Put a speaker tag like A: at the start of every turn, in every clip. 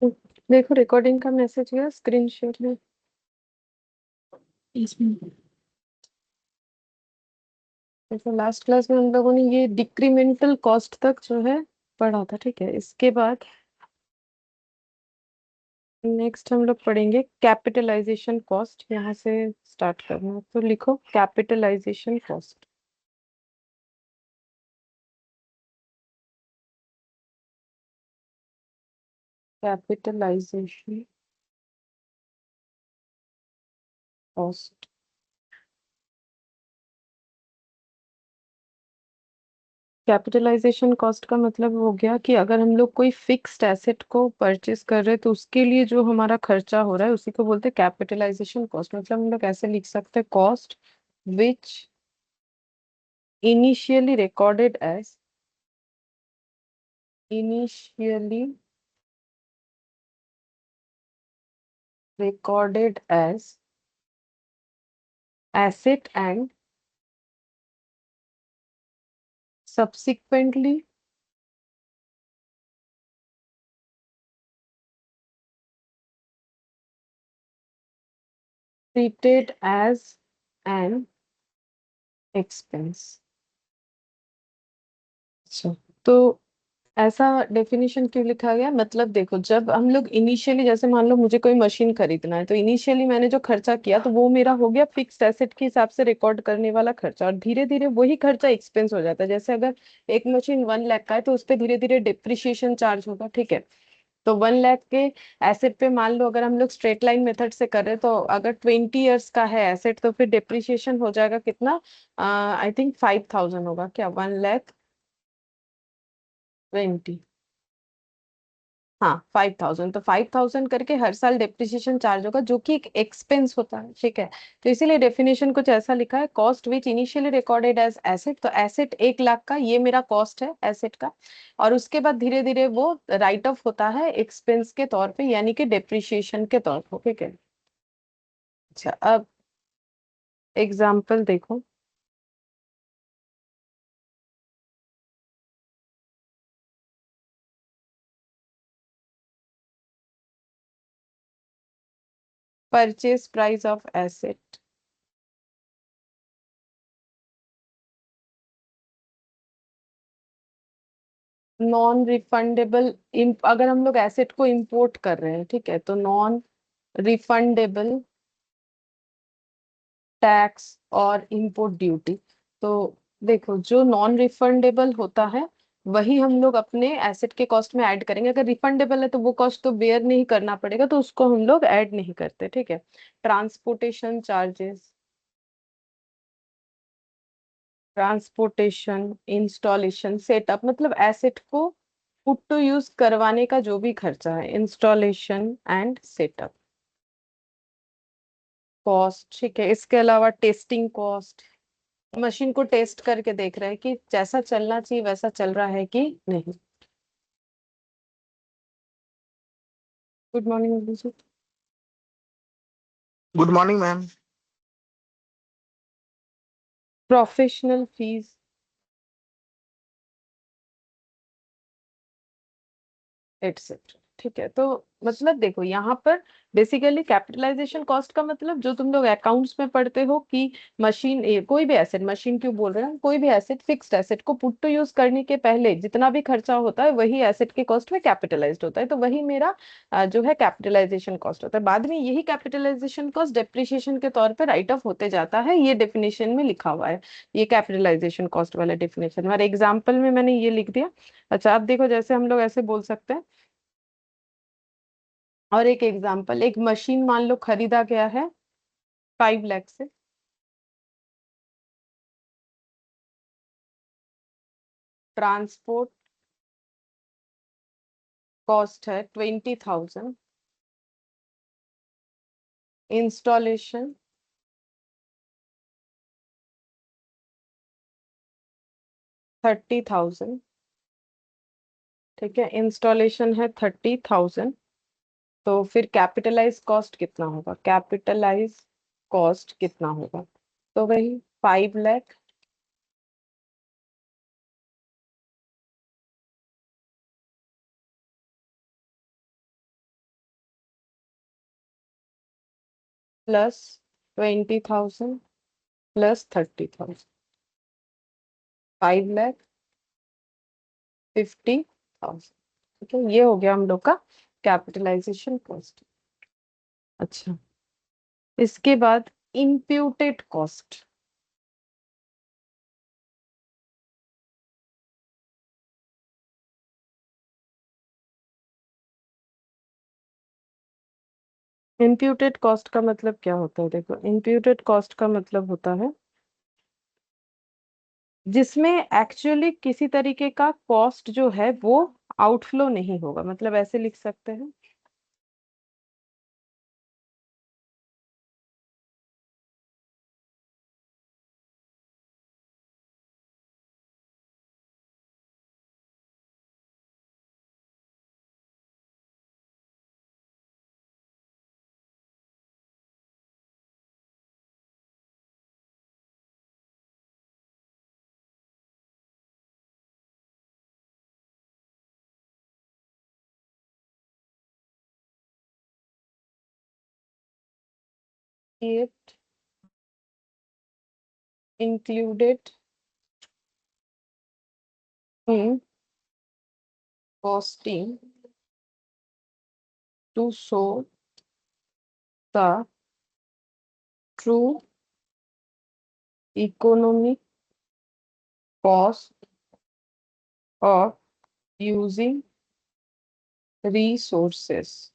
A: देखो रिकॉर्डिंग का मैसेज गया, स्क्रीन शेयर है इसमें। देखो लास्ट क्लास में हम लोगों ने ये डिक्रीमेंटल कॉस्ट तक जो है पढ़ा था, ठीक है। इसके बाद नेक्स्ट हम लोग पढ़ेंगे कैपिटलाइजेशन कॉस्ट। यहाँ से स्टार्ट करना है, तो लिखो capitalisation cost. Capitalisation cost. Capitalisation cost का मतलब हो गया कि अगर हम लोग कोई फिक्स्ड एसेट को परचेज कर रहे हैं तो उसके लिए जो हमारा खर्चा हो रहा है उसी को बोलते हैं कैपिटलाइजेशन कॉस्ट। मतलब हम लोग ऐसे लिख सकते हैं, cost which initially recorded as initially recorded as asset and subsequently treated as an expense। अच्छा, तो ऐसा डेफिनेशन क्यों लिखा गया? मतलब देखो, जब हम लोग इनिशियली, जैसे मान लो मुझे कोई मशीन खरीदना है, तो इनिशियली मैंने जो खर्चा किया तो वो मेरा हो गया फिक्स्ड एसेट के हिसाब से रिकॉर्ड करने वाला खर्चा, और धीरे धीरे वही खर्चा एक्सपेंस हो जाता है। जैसे अगर एक मशीन 1 लाख का है तो उस पर धीरे धीरे डिप्रिशिएशन चार्ज होगा, ठीक है। तो 1 लाख के एसेट पे मान लो अगर हम लोग स्ट्रेट लाइन मेथड से कर रहे हैं, तो अगर 20 ईयर्स का है एसेट तो फिर डिप्रिशिएशन हो जाएगा कितना? आई थिंक 5,000 होगा क्या? 1,20,000। हाँ 5,000, तो 5,000 करके हर साल डेप्रिसिएशन चार्ज होगा, जो कि एक एक्सपेंस होता है, ठीक है। तो इसीलिए डेफिनेशन कुछ ऐसा लिखा है, cost which initially recorded as asset. तो एसेट 1 लाख का, ये मेरा कॉस्ट है एसेट का, और उसके बाद धीरे धीरे वो राइट ऑफ होता है एक्सपेंस के तौर पे, यानी कि डेप्रिसिएशन के तौर पर, ठीक है। अच्छा, अब एग्जाम्पल देखो। Purchase price of asset. Non refundable, अगर हम लोग एसेट को इंपोर्ट कर रहे हैं, ठीक है, तो नॉन रिफंडेबल टैक्स और इंपोर्ट ड्यूटी। तो देखो, जो नॉन रिफंडेबल होता है वही हम लोग अपने एसेट के कॉस्ट में ऐड करेंगे। अगर रिफंडेबल है तो वो कॉस्ट तो बेयर नहीं करना पड़ेगा, तो उसको हम लोग ऐड नहीं करते, ठीक है। Transportation charges, transportation, installation, setup, मतलब एसेट को पुट टू यूज करवाने का जो भी खर्चा है, इंस्टॉलेशन एंड सेटअप कॉस्ट, ठीक है। इसके अलावा टेस्टिंग कॉस्ट, मशीन को टेस्ट करके देख रहे हैं कि जैसा चलना चाहिए वैसा चल रहा है कि नहीं। Good morning Abhijeet.
B: Good morning ma'am.
A: Professional fees, etcetera, ठीक है। तो मतलब देखो यहाँ पर बेसिकली कैपिटलाइजेशन कॉस्ट का मतलब जो तुम लोग अकाउंट्स में पढ़ते हो कि मशीन, कोई भी एसेट, मशीन क्यों बोल रहे हैं, कोई भी एसेट, फिक्स्ड एसेट को पुट टू यूज करने के पहले जितना भी खर्चा होता है वही एसेट के कॉस्ट में कैपिटलाइज्ड होता है, तो वही मेरा जो है कैपिटलाइजेशन कॉस्ट होता है। बाद में यही कैपिटलाइजेशन कॉस्ट डेप्रिशिएशन के तौर पर राइट ऑफ होते जाता है, ये डेफिनेशन में लिखा हुआ है, ये कैपिटलाइजेशन कॉस्ट वाला डेफिनेशन। हमारे एग्जाम्पल में मैंने ये लिख दिया। अच्छा, आप देखो, जैसे हम लोग ऐसे बोल सकते हैं, और एक एग्जांपल, एक मशीन मान लो खरीदा गया है 5 लाख से, ट्रांसपोर्ट कॉस्ट है 20,000, इंस्टॉलेशन 30,000, ठीक है, इंस्टॉलेशन है 30,000। तो फिर कैपिटलाइज कॉस्ट कितना होगा? कैपिटलाइज कॉस्ट कितना होगा? तो वही 5 लाख प्लस 20,000 प्लस 30,000, 5,50,000। ठीक है, ये हो गया हम लोग का कैपिटलाइजेशन कॉस्ट। अच्छा, इसके बाद इम्प्यूटेड कॉस्ट। इम्प्यूटेड कॉस्ट का मतलब क्या होता है? देखो, इम्प्यूटेड कॉस्ट का मतलब होता है जिसमें एक्चुअली किसी तरीके का कॉस्ट जो है वो आउटफ्लो नहीं होगा। मतलब ऐसे लिख सकते हैं, it included in costing to show the true economic cost of using resources।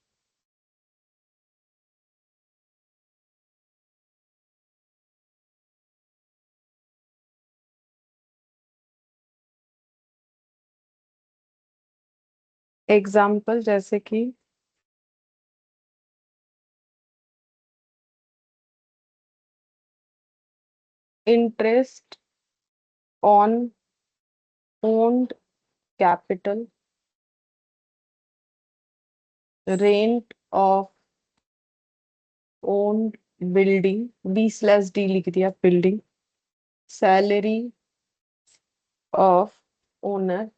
A: Example जैसे कि interest on owned capital, rent of owned building, B/D लिख दिया building, salary of owner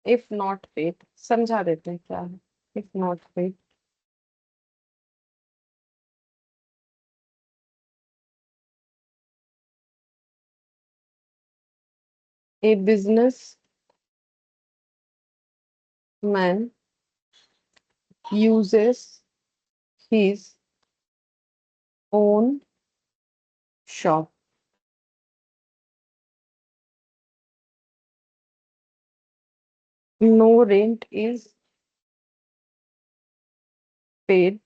A: if not paid. समझा देते हैं क्या है if not paid. A business man uses his own shop, no rent is paid,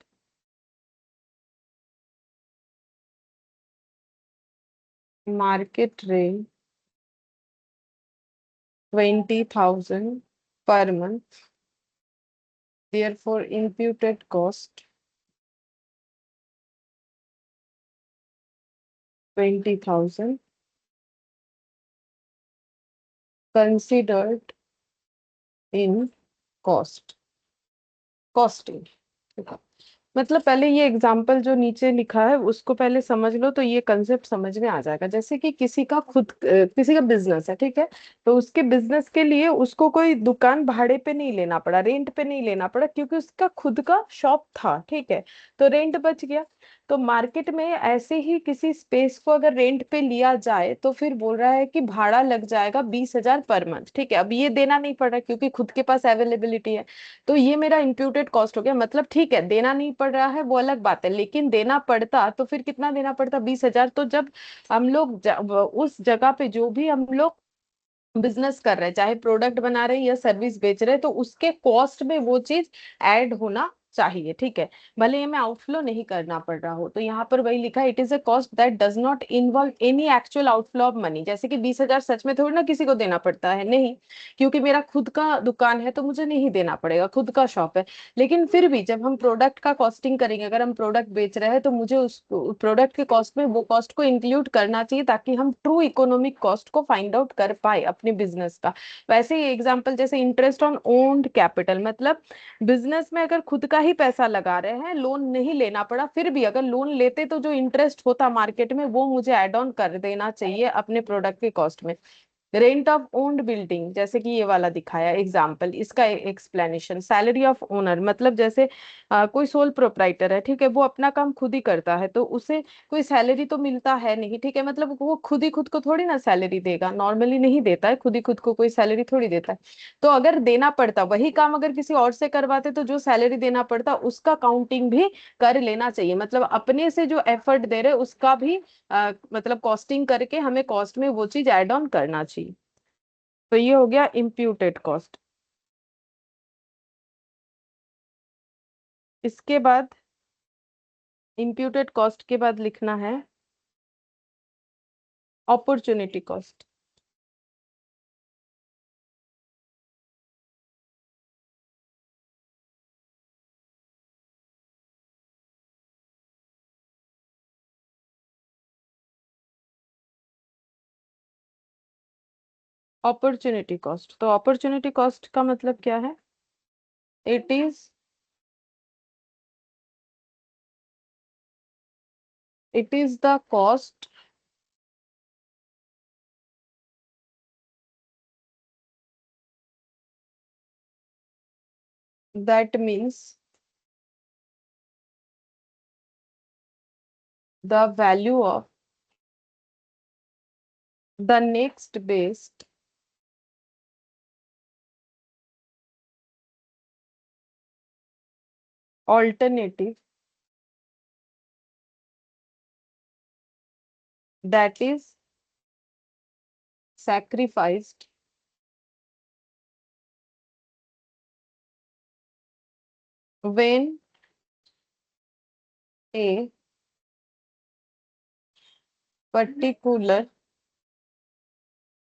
A: market rate 20,000 per month, therefore imputed cost 20,000 considered in cost costing। मतलब पहले ये example जो नीचे लिखा है उसको पहले समझ लो, तो ये कंसेप्ट समझ में आ जाएगा। जैसे कि किसी का बिजनेस है, ठीक है, तो उसके बिजनेस के लिए उसको कोई दुकान भाड़े पे नहीं लेना पड़ा, रेंट पे नहीं लेना पड़ा, क्योंकि उसका खुद का शॉप था, ठीक है, तो रेंट बच गया। तो मार्केट में ऐसे ही किसी स्पेस को अगर रेंट पे लिया जाए तो फिर बोल रहा है कि भाड़ा लग जाएगा 20,000 पर मंथ, ठीक है। अब ये देना नहीं पड़ रहा क्योंकि खुद के पास अवेलेबिलिटी है, तो ये मेरा इम्प्यूटेड कॉस्ट हो गया। मतलब ठीक है, देना नहीं पड़ रहा है वो अलग बात है, लेकिन देना पड़ता तो फिर कितना देना पड़ता? 20,000। तो जब हम लोग उस जगह पे जो भी हम लोग बिजनेस कर रहे हैं, चाहे प्रोडक्ट बना रहे हैं या सर्विस बेच रहे हैं, तो उसके कॉस्ट में वो चीज ऐड होना चाहिए, ठीक है, भले ही हमें आउटफ्लो नहीं करना पड़ रहा हो। तो यहाँ पर वही लिखा है, it is a cost that does not involve any actual outflow of money. जैसे कि 20,000 सच में थोड़ी ना किसी को देना पड़ता है, नहीं, क्योंकि मेरा खुद का दुकान है तो मुझे नहीं देना पड़ेगा, खुद का शॉप है। लेकिन फिर भी जब हम प्रोडक्ट का कॉस्टिंग करेंगे, अगर हम प्रोडक्ट बेच रहे हैं, तो मुझे उस प्रोडक्ट के कॉस्ट में वो कॉस्ट को इंक्लूड करना चाहिए, ताकि हम ट्रू इकोनॉमिक कॉस्ट को फाइंड आउट कर पाए अपने बिजनेस का। वैसे ही एग्जांपल जैसे इंटरेस्ट ऑन ओन्ड कैपिटल, मतलब बिजनेस में अगर खुद का ही पैसा लगा रहे हैं, लोन नहीं लेना पड़ा, फिर भी अगर लोन लेते तो जो इंटरेस्ट होता मार्केट में वो मुझे ऐड ऑन कर देना चाहिए अपने प्रोडक्ट के कॉस्ट में। रेंट ऑफ ओन्ड बिल्डिंग, जैसे कि ये वाला दिखाया एग्जाम्पल, इसका एक्सप्लेनेशन। सैलरी ऑफ ओनर मतलब जैसे कोई सोल प्रोप्राइटर है, ठीक है, वो अपना काम खुद ही करता है, तो उसे कोई सैलरी तो मिलता है नहीं, ठीक है, मतलब वो खुद ही खुद को थोड़ी ना सैलरी देगा, नॉर्मली नहीं देता है, खुद ही खुद को कोई सैलरी थोड़ी देता है। तो अगर देना पड़ता, वही काम अगर किसी और से करवाते, तो जो सैलरी देना पड़ता उसका काउंटिंग भी कर लेना चाहिए, मतलब अपने से जो एफर्ट दे रहे उसका भी मतलब कॉस्टिंग करके हमें कॉस्ट में वो चीज ऐड ऑन करना चाहिए। तो ये हो गया इम्प्यूटेड कॉस्ट। इसके बाद इम्प्यूटेड कॉस्ट के बाद लिखना है अपॉर्चुनिटी कॉस्ट। अपॉर्चुनिटी कॉस्ट, तो अपॉर्चुनिटी कॉस्ट का मतलब क्या है? It is it is the cost that means the value of the next best alternative that is sacrificed when a particular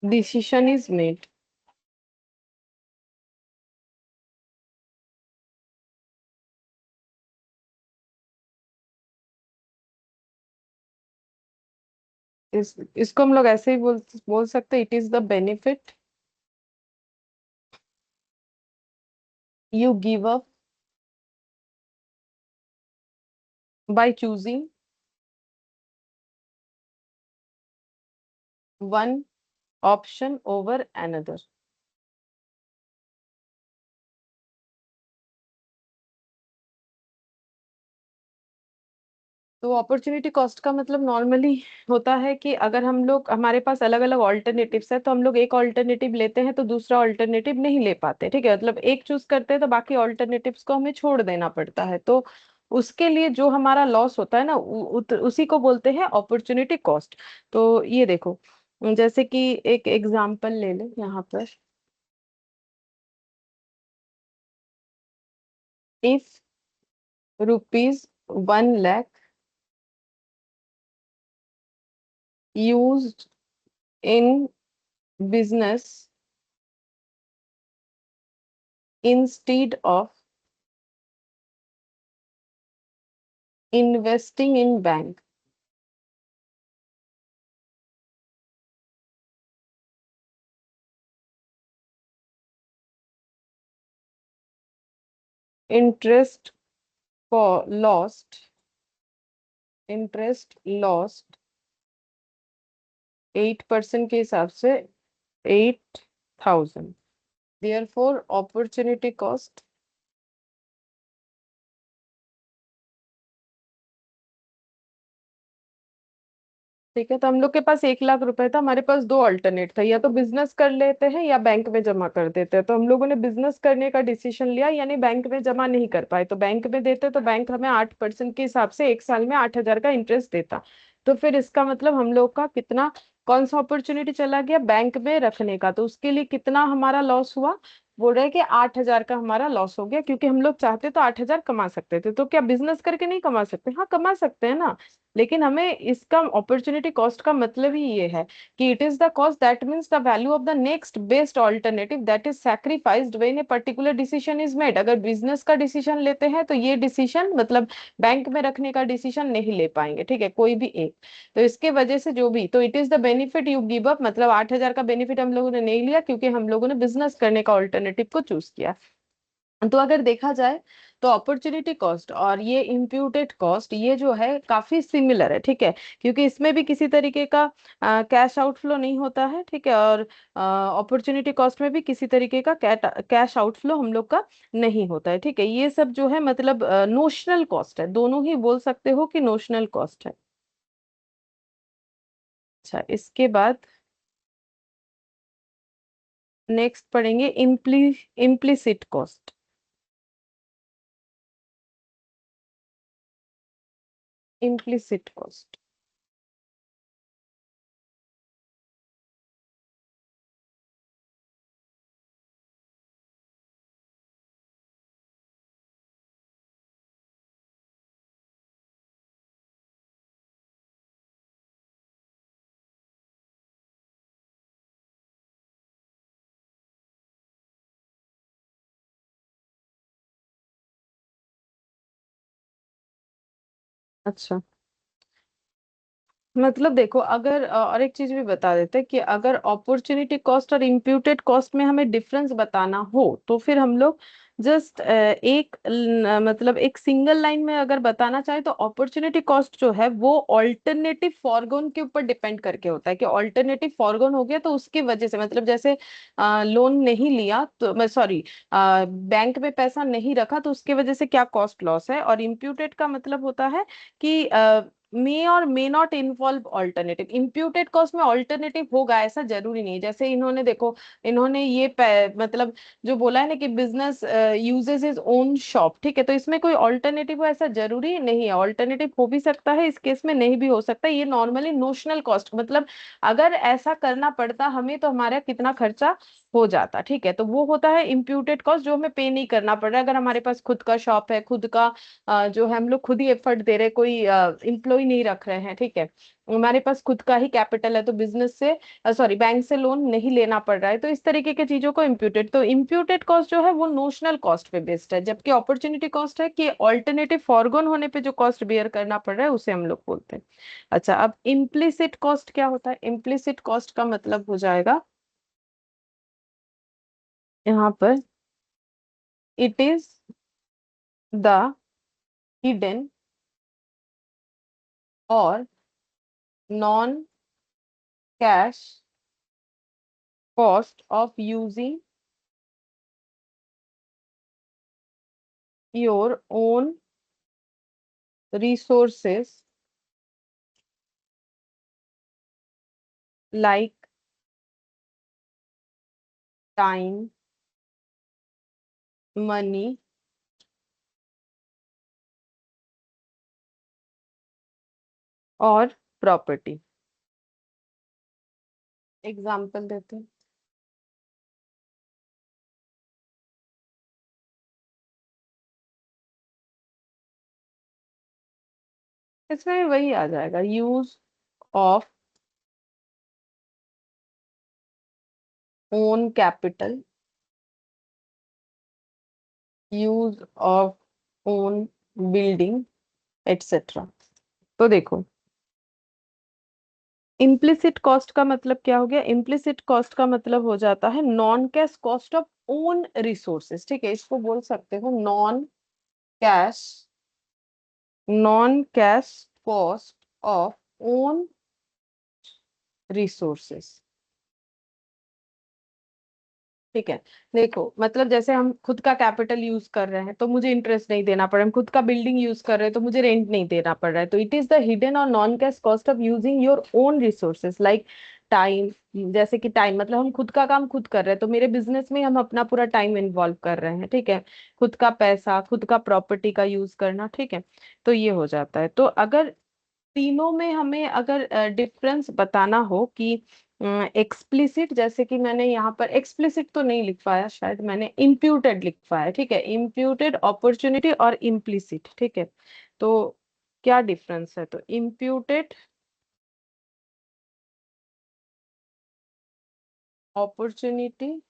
A: decision is made। इसको हम लोग ऐसे ही बोल सकते, it is the benefit you give up by choosing one option over another। तो opportunity cost का मतलब normally होता है कि अगर हम लोग, हमारे पास अलग अलग ऑल्टरनेटिव्स है, तो हम लोग एक ऑल्टरनेटिव लेते हैं तो दूसरा ऑल्टरनेटिव नहीं ले पाते, ठीक है, मतलब एक चूज करते हैं तो बाकी ऑल्टरनेटिव्स को हमें छोड़ देना पड़ता है, तो उसके लिए जो हमारा लॉस होता है ना, उसी को बोलते हैं अपॉर्चुनिटी कॉस्ट। तो ये देखो, जैसे कि एक एग्जांपल ले ले यहाँ पर। If ₹1 lakh used in business instead of investing in bank, interest for lost interest lost 8% के हिसाब से 8,000। Therefore opportunity cost, ठीक है, तो हम लोग के पास 1 लाख रुपए था, हमारे पास दो अल्टरनेट था, या तो बिजनेस कर लेते हैं या बैंक में जमा कर देते हैं, तो हम लोगों ने बिजनेस करने का डिसीजन लिया, यानी बैंक में जमा नहीं कर पाए, तो बैंक में देते तो बैंक हमें 8% के हिसाब से 1 साल में 8,000 का इंटरेस्ट देता। तो फिर इसका मतलब हम लोग का कितना, कौन सा अपॉर्चुनिटी चला गया, बैंक में रखने का, तो उसके लिए कितना हमारा लॉस हुआ? बोल रहे हैं कि 8,000 का हमारा लॉस हो गया, क्योंकि हम लोग चाहते तो 8,000 कमा सकते थे, तो क्या बिजनेस करके नहीं कमा सकते? हाँ, कमा सकते हैं ना, लेकिन हमें इसका अपॉर्चुनिटी कॉस्ट का मतलब ही ये है कि it is the cost that means the value of the next best alternative that is sacrificed when a particular decision is made. अगर बिजनेस का डिसीजन लेते हैं तो ये डिसीजन मतलब बैंक में रखने का डिसीजन नहीं ले पाएंगे, ठीक है, कोई भी एक। तो इसके वजह से जो भी, तो it is the benefit you give up, मतलब 8,000 का बेनिफिट हम लोगों ने नहीं लिया, क्योंकि हम लोगों ने बिजनेस करने का ऑल्टरनेटिव को चूज किया। तो अगर देखा जाए, तो अपॉर्चुनिटी कॉस्ट और ये इम्प्यूटेड कॉस्ट ये जो है काफी सिमिलर है, ठीक है, क्योंकि इसमें भी किसी तरीके का कैश आउटफ्लो नहीं होता है, ठीक है, और अपॉर्चुनिटी कॉस्ट में भी किसी तरीके का कैश आउटफ्लो हम लोग का नहीं होता है, ठीक है। ये सब जो है मतलब नोशनल कॉस्ट है, दोनों ही बोल सकते हो कि नोशनल कॉस्ट है। अच्छा, इसके बाद नेक्स्ट पढ़ेंगे इम्प्लिसिट कॉस्ट। Implicit cost. अच्छा, मतलब देखो अगर और एक चीज भी बता देते हैं कि अगर अपॉर्चुनिटी कॉस्ट और इम्प्यूटेड कॉस्ट में हमें डिफरेंस बताना हो तो फिर हम लोग जस्ट मतलब एक सिंगल लाइन में अगर बताना चाहे तो अपॉर्चुनिटी कॉस्ट जो है वो ऑल्टरनेटिव फॉरगोन के ऊपर डिपेंड करके होता है कि ऑल्टरनेटिव फॉरगोन हो गया तो उसकी वजह से मतलब जैसे लोन नहीं लिया तो सॉरी बैंक में पैसा नहीं रखा तो उसके वजह से क्या कॉस्ट लॉस है, और इम्प्यूटेड का मतलब होता है कि मे और may not involve alternative. Imputed cost में ऑल्टरनेटिव होगा ऐसा जरूरी नहीं, जैसे इन्होंने देखो इन्होंने ये मतलब जो बोला है ना कि business uses is own shop, ठीक है, तो इसमें कोई ऑल्टरनेटिव हो ऐसा जरूरी नहीं है, ऑल्टरनेटिव हो भी सकता है इस केस में, नहीं भी हो सकता। ये नॉर्मली नोशनल कॉस्ट मतलब अगर ऐसा करना पड़ता हमें तो हमारा कितना खर्चा हो जाता, ठीक है, तो वो होता है इम्प्यूटेड कॉस्ट जो हमें पे नहीं करना पड़ रहा है। अगर हमारे पास खुद का शॉप है, खुद का जो है हम लोग खुद ही एफर्ट दे रहे हैं, कोई एम्प्लॉय नहीं रख रहे हैं, ठीक है, हमारे पास खुद का ही कैपिटल है तो बिजनेस से सॉरी बैंक से लोन नहीं लेना पड़ रहा है, तो इस तरीके की चीजों को इम्प्यूटेड, तो इम्प्यूटेड कॉस्ट जो है वो नोशनल कॉस्ट पे बेस्ड है, जबकि अपॉर्चुनिटी कॉस्ट है कि ऑल्टरनेटिव फॉरगोन होने पे जो कॉस्ट बेयर करना पड़ रहा है उसे हम लोग बोलते हैं। अच्छा, अब इम्प्लिसिट कॉस्ट क्या होता है? इम्प्लिसिट कॉस्ट का मतलब हो जाएगा यहाँ पर इट इज द हिडन और non cash cost of using your own resources like time, money और प्रॉपर्टी। एग्जाम्पल देते हैं। इसमें भी वही आ जाएगा, use of own capital, use of own building etcetera. तो देखो इम्प्लिसिट कॉस्ट का मतलब क्या हो गया? इम्प्लिसिट कॉस्ट का मतलब हो जाता है non cash cost of own resources, ठीक है, इसको बोल सकते हो cash non cash cost of own resources, ठीक है। देखो मतलब जैसे हम खुद का कैपिटल यूज कर रहे हैं तो मुझे इंटरेस्ट नहीं देना पड़ रहा है, हम खुद का बिल्डिंग यूज कर रहे हैं तो मुझे रेंट नहीं देना पड़ रहा है, तो इट इज द हिडन और non cash cost of using your own resources like time. जैसे कि टाइम मतलब हम खुद का काम खुद कर रहे हैं तो मेरे बिजनेस में हम अपना पूरा टाइम इन्वॉल्व कर रहे हैं, ठीक है, खुद का पैसा खुद का प्रॉपर्टी का यूज करना, ठीक है, तो ये हो जाता है। तो अगर तीनों में हमें अगर डिफरेंस बताना हो कि एक्सप्लिसिट, जैसे कि मैंने यहाँ पर एक्सप्लिसिट तो नहीं लिख पाया, शायद मैंने इम्प्यूटेड लिख पाया, ठीक है, इम्प्यूटेड अपॉर्चुनिटी और इम्प्लिसिट, ठीक है, तो क्या डिफरेंस है? तो इम्प्यूटेड अपॉर्चुनिटी,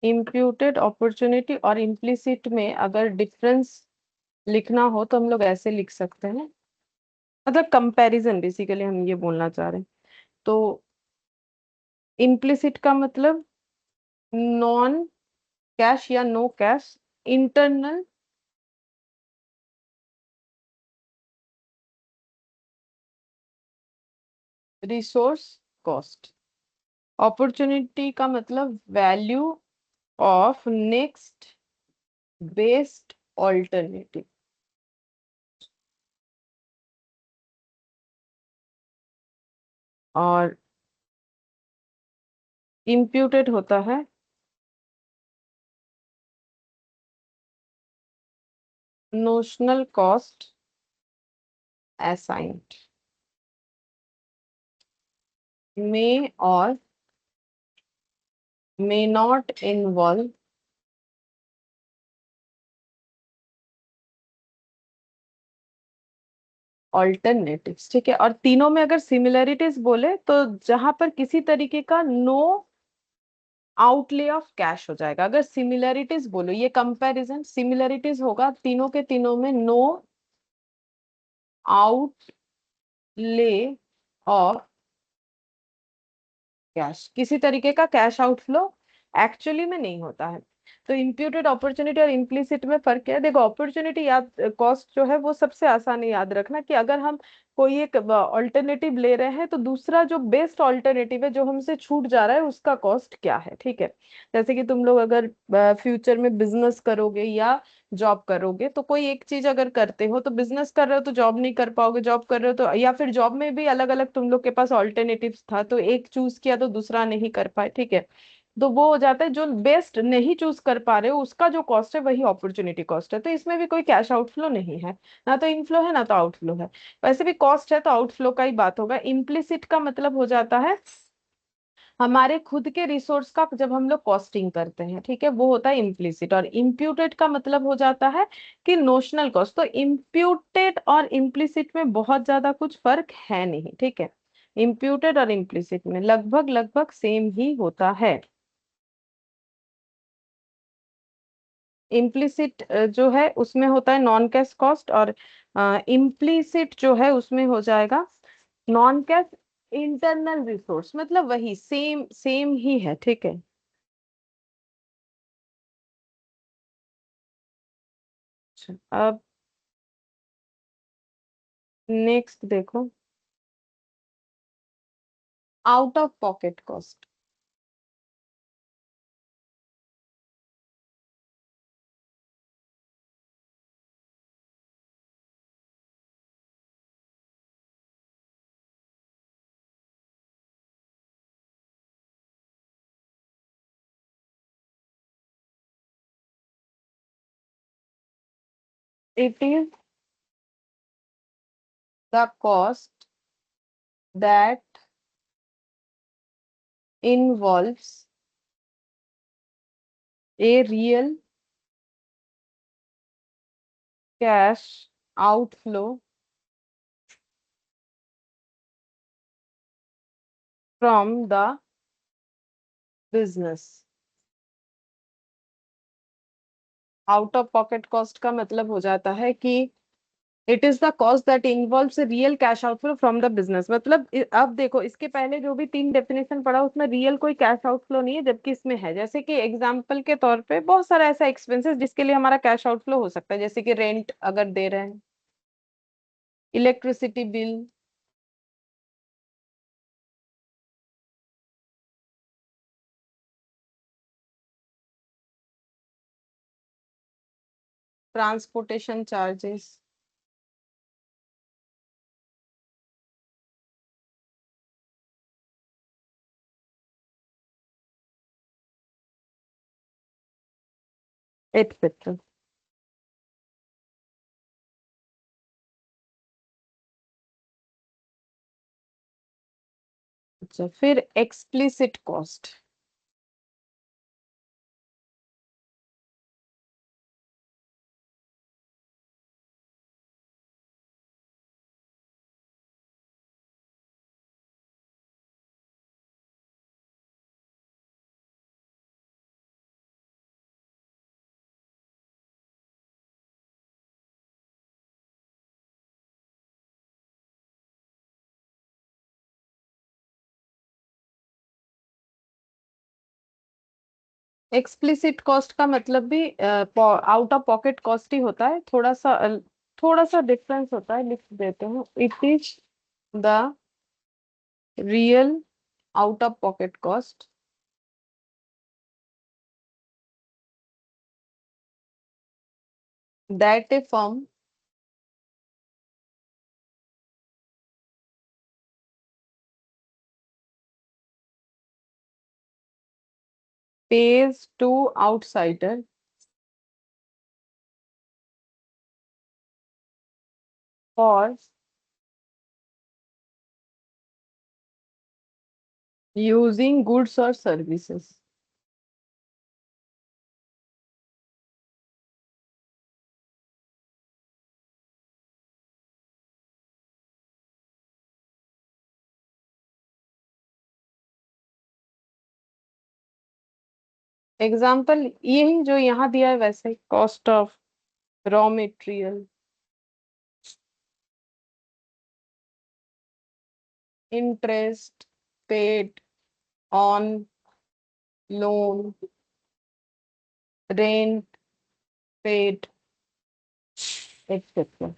A: इम्प्यूटेड अपॉर्चुनिटी और इम्प्लिसिट में अगर डिफरेंस लिखना हो तो हम लोग ऐसे लिख सकते हैं, मतलब कंपैरिजन बेसिकली हम ये बोलना चाह रहे हैं। तो इम्प्लिसिट का मतलब नॉन कैश या no cash internal resource cost. Opportunity का मतलब value of next best alternative. और इम्प्यूटेड होता है नोशनल कॉस्ट असाइन्ड में और may not involve alternatives। ठीक है, और तीनों में अगर सिमिलरिटीज बोले तो जहां पर किसी तरीके का नो आउटले ऑफ कैश हो जाएगा। अगर सिमिलरिटीज बोलो, ये कंपैरिजन सिमिलरिटीज होगा तीनों के तीनों में, नो आउटले ऑफ कैश, किसी तरीके का कैश आउटफ्लो एक्चुअली में नहीं होता है। तो इम्प्यूटेड अपॉर्चुनिटी और इम्प्लिसिट में फर्क क्या है? देखो, अपॉर्चुनिटी याद, कॉस्ट जो है वो सबसे आसान है याद रखना, कि अगर हम कोई एक ऑल्टरनेटिव ले रहे हैं तो दूसरा जो बेस्ट ऑल्टरनेटिव है जो हमसे छूट जा रहा है उसका कॉस्ट क्या है। ठीक है, जैसे कि तुम लोग अगर फ्यूचर में बिजनेस करोगे या जॉब करोगे, तो कोई एक चीज अगर करते हो तो बिजनेस कर रहे हो तो जॉब नहीं कर पाओगे, जॉब कर रहे हो तो, या फिर जॉब में भी अलग अलग तुम लोग के पास ऑल्टरनेटिव्स था तो एक चूज किया तो दूसरा नहीं कर पाए। ठीक है, तो वो हो जाता है जो बेस्ट नहीं चूज कर पा रहे हो उसका जो कॉस्ट है वही अपॉर्चुनिटी कॉस्ट है। तो इसमें भी कोई कैश आउटफ्लो नहीं है, ना तो इनफ्लो है ना तो आउटफ्लो है। वैसे भी कॉस्ट है तो आउटफ्लो का ही बात होगा। इम्प्लिसिट का मतलब हो जाता है हमारे खुद के रिसोर्स का जब हम लोग कॉस्टिंग करते हैं, ठीक है, वो होता है इम्प्लिसिट। और इम्प्यूटेड का मतलब हो जाता है कि नोशनल कॉस्ट। तो इम्प्यूटेड और इम्प्लिसिट में बहुत ज्यादा कुछ फर्क है नहीं। ठीक है, इम्प्यूटेड और इम्प्लिसिट में लगभग लगभग सेम ही होता है। इम्प्लिसिट जो है उसमें होता है नॉन कैश कॉस्ट, और इम्प्लिसिट जो है उसमें हो जाएगा नॉन कैश इंटरनल रिसोर्स, मतलब वही सेम सेम ही है। ठीक है, अच्छा, अब नेक्स्ट देखो, out of pocket cost. It is the cost that involves a real cash outflow from the business. Out of pocket cost का मतलब हो जाता है कि it is the cost that involves real cash outflow from the business. मतलब अब देखो, इसके पहले जो भी तीन डेफिनेशन पढ़ा उसमें रियल कोई कैश आउटफ्लो नहीं है, जबकि इसमें है। जैसे कि एग्जांपल के तौर पे बहुत सारा ऐसा एक्सपेंसेस जिसके लिए हमारा कैश आउटफ्लो हो सकता है, जैसे कि रेंट अगर दे रहे हैं, electricity bill, transportation charges. Etcetera. अच्छा, फिर एक्सप्लिसिट कॉस्ट। एक्सप्लिसिट कॉस्ट का मतलब भी आउट ऑफ पॉकेट कॉस्ट ही होता है, थोड़ा सा डिफरेंस होता है, लिख देते हैं। It is the real out of pocket cost that a firm pays to outsider for using goods or services। Example यही जो यहाँ दिया है वैसे, cost of raw material, interest paid on loan, rent paid, etcetera.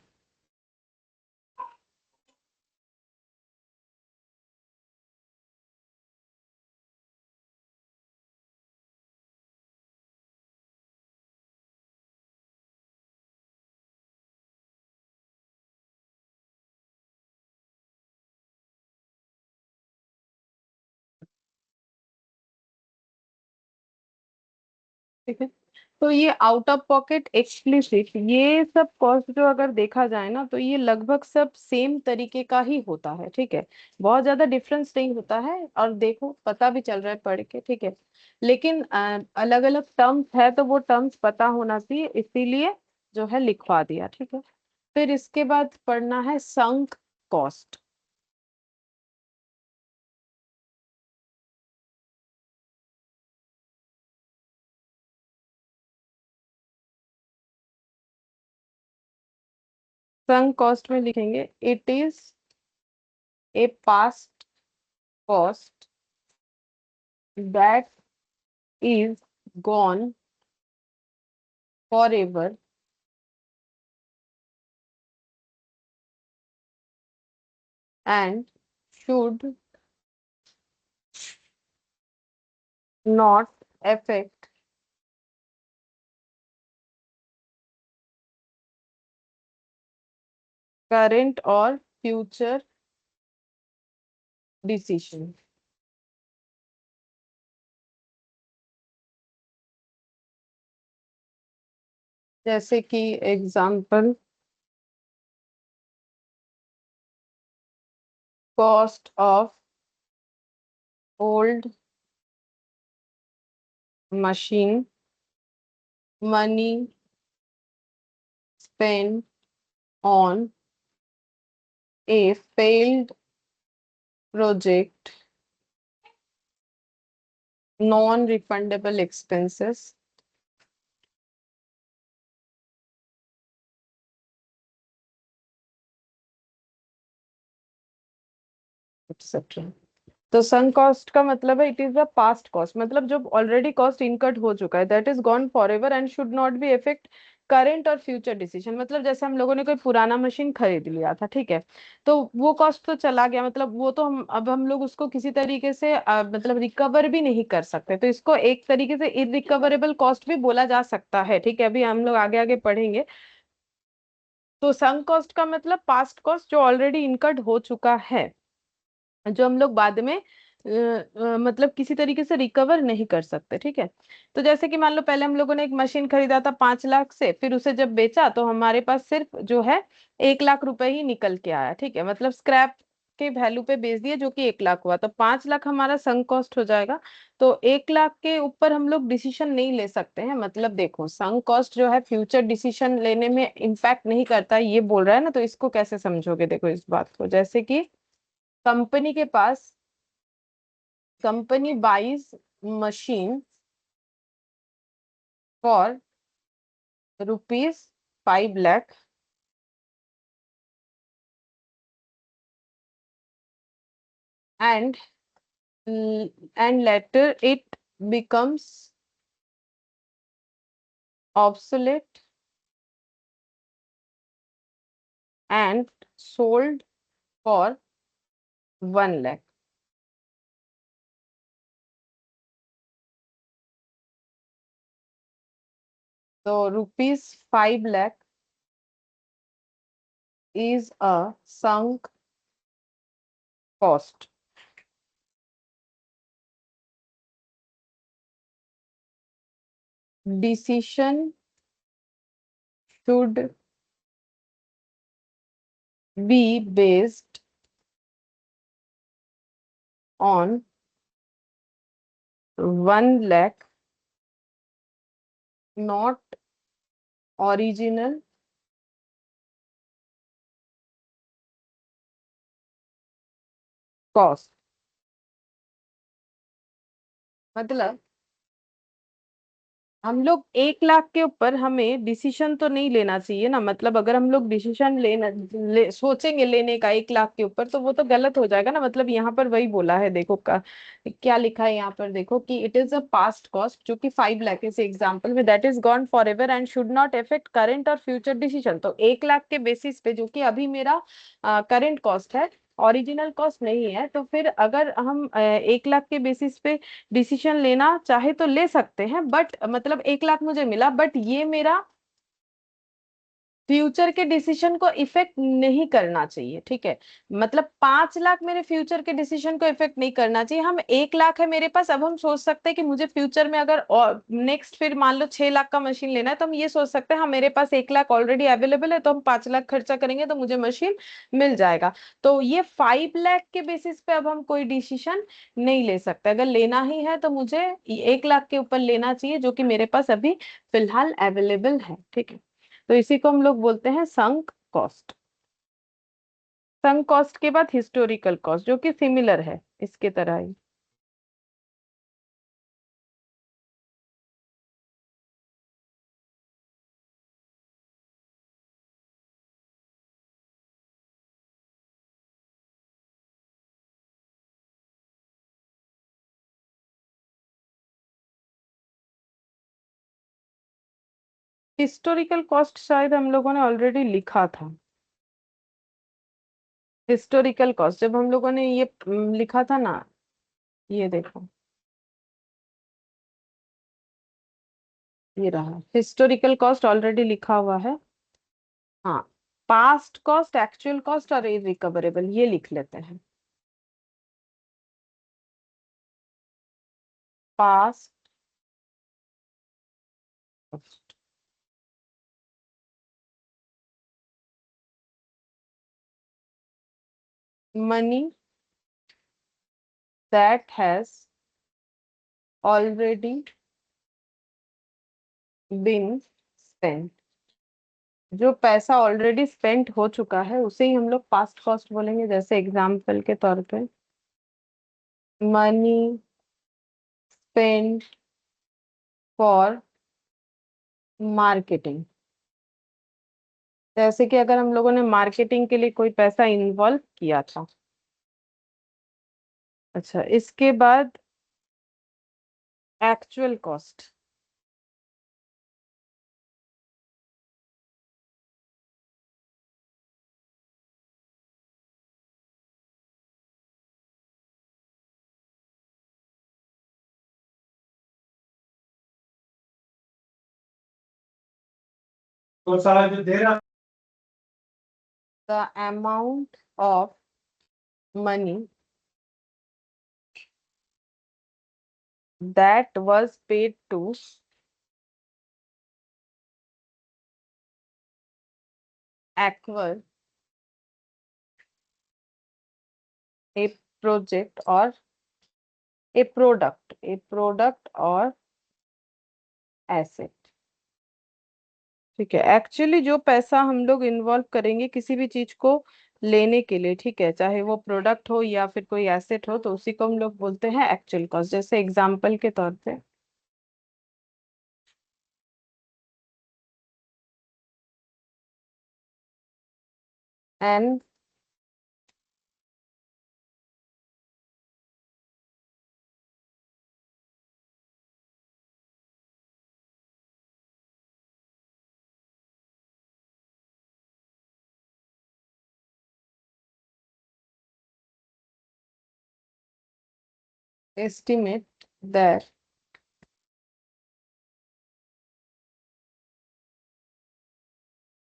A: ठीक है, तो ये आउट ऑफ पॉकेट एक्सप्लिसिट, ये सब कॉस्ट जो अगर देखा जाए ना, तो ये लगभग सब सेम तरीके का ही होता है। ठीक है, बहुत ज्यादा डिफरेंस नहीं होता है, और देखो पता भी चल रहा है पढ़ के। ठीक है, लेकिन अलग अलग टर्म्स है, तो वो टर्म्स पता होना चाहिए, इसीलिए जो है लिखवा दिया। ठीक है, फिर इसके बाद पढ़ना है संक कॉस्ट। संक कॉस्ट में लिखेंगे it is a past cost that is gone forever and should not affect current or future decision। जैसे कि example, cost of old machine, money spent on a failed project, non refundable expenses, etc। तो sunk cost का मतलब है it is the past cost, मतलब जो already cost incurred हो चुका है, that is gone for ever and should not be effect current और फ्यूचर डिसीजन। मतलब जैसे हम लोगों ने कोई पुराना मशीन खरीद लिया था, ठीक है, तो वो कॉस्ट तो चला गया, मतलब वो तो हम लोग उसको किसी तरीके से मतलब रिकवर भी नहीं कर सकते, तो इसको एक तरीके से इरिकवरेबल कॉस्ट भी बोला जा सकता है। ठीक है, अभी हम लोग आगे आगे पढ़ेंगे। तो संक कॉस्ट का मतलब पास्ट कॉस्ट जो ऑलरेडी इनकर्ड हो चुका है, जो हम लोग बाद में मतलब किसी तरीके से रिकवर नहीं कर सकते। ठीक है, तो जैसे कि मान लो पहले हम लोगों ने एक मशीन खरीदा था 5 लाख से, फिर उसे जब बेचा तो हमारे पास सिर्फ जो है 1 लाख रुपए ही निकल के आया। ठीक है, मतलब स्क्रैप के वैल्यू पे बेच दिए, जो कि 1 लाख हुआ, तो 5 लाख हमारा संक कॉस्ट हो जाएगा। तो 1 लाख के ऊपर हम लोग डिसीजन नहीं ले सकते हैं। मतलब देखो, संक कॉस्ट जो है फ्यूचर डिसीजन लेने में इम्पैक्ट नहीं करता, ये बोल रहा है ना, तो इसको कैसे समझोगे, देखो इस बात को, जैसे कि कंपनी के पास, company buys machine for rupees 5 lakh and and later it becomes obsolete and sold for 1 lakh. तो ₹5 lakh is a sunk cost. Decision should be based on 1 lakh, not original cost। मतलब हम लोग 1 लाख के ऊपर हमें डिसीजन तो नहीं लेना चाहिए ना। मतलब अगर हम लोग डिसीजन सोचेंगे लेने का 1 लाख के ऊपर, तो वो तो गलत हो जाएगा ना। मतलब यहाँ पर वही बोला है, देखो क्या लिखा है यहाँ पर, देखो कि it is a past cost जो कि 5 लाख इस एग्जाम्पल में, that is gone for ever and should not effect current और फ्यूचर डिसीजन। तो 1 लाख के बेसिस पे जो कि अभी मेरा करंट कॉस्ट है, ओरिजिनल कॉस्ट नहीं है, तो फिर अगर हम 1 लाख के बेसिस पे डिसीजन लेना चाहे तो ले सकते हैं। बट मतलब 1 लाख मुझे मिला, बट ये मेरा फ्यूचर के डिसीजन को इफेक्ट नहीं करना चाहिए, ठीक है। मतलब 5 लाख मेरे फ्यूचर के डिसीजन को इफेक्ट नहीं करना चाहिए। हम 1 लाख है मेरे पास, अब हम सोच सकते हैं कि मुझे फ्यूचर में अगर नेक्स्ट फिर मान लो 6 लाख का मशीन लेना है, तो हम ये सोच सकते हैं हाँ मेरे पास 1 लाख ऑलरेडी अवेलेबल है, तो हम 5 लाख खर्चा करेंगे तो मुझे मशीन मिल जाएगा। तो ये 5 लाख के बेसिस पे अब हम कोई डिसीजन नहीं ले सकते। अगर लेना ही है तो मुझे 1 लाख के ऊपर लेना चाहिए जो कि मेरे पास अभी फिलहाल अवेलेबल है, ठीक है। तो इसी को हम लोग बोलते हैं संक कॉस्ट। संक कॉस्ट के बाद हिस्टोरिकल कॉस्ट जो कि सिमिलर है इसके तरह ही। हिस्टोरिकल कॉस्ट शायद हम लोगों ने ऑलरेडी लिखा था। हिस्टोरिकल कॉस्ट जब हम लोगों ने ये लिखा था ना, ये देखो, ये रहा हिस्टोरिकल कॉस्ट ऑलरेडी लिखा हुआ है। हाँ, पास्ट कॉस्ट, एक्चुअल कॉस्ट और इरिकवरेबल, ये लिख लेते हैं। Past cost, money that has already been spent. जो पैसा ऑलरेडी स्पेंट हो चुका है उसे ही हम लोग पास्ट कॉस्ट बोलेंगे। जैसे एग्जाम्पल के तौर पे, मनी स्पेंट फॉर मार्केटिंग। जैसे कि अगर हम लोगों ने मार्केटिंग के लिए कोई पैसा इन्वॉल्व किया था। अच्छा, इसके बाद एक्चुअल कॉस्ट। तो सारा जो दे रहा, the amount of money that was paid to acquire a project or a product or asset। ठीक है, एक्चुअली जो पैसा हम लोग इन्वॉल्व करेंगे किसी भी चीज को लेने के लिए, ठीक है, चाहे वो प्रोडक्ट हो या फिर कोई एसेट हो, तो उसी को हम लोग बोलते हैं एक्चुअल कॉस्ट। जैसे एग्जांपल के तौर पे, N estimate that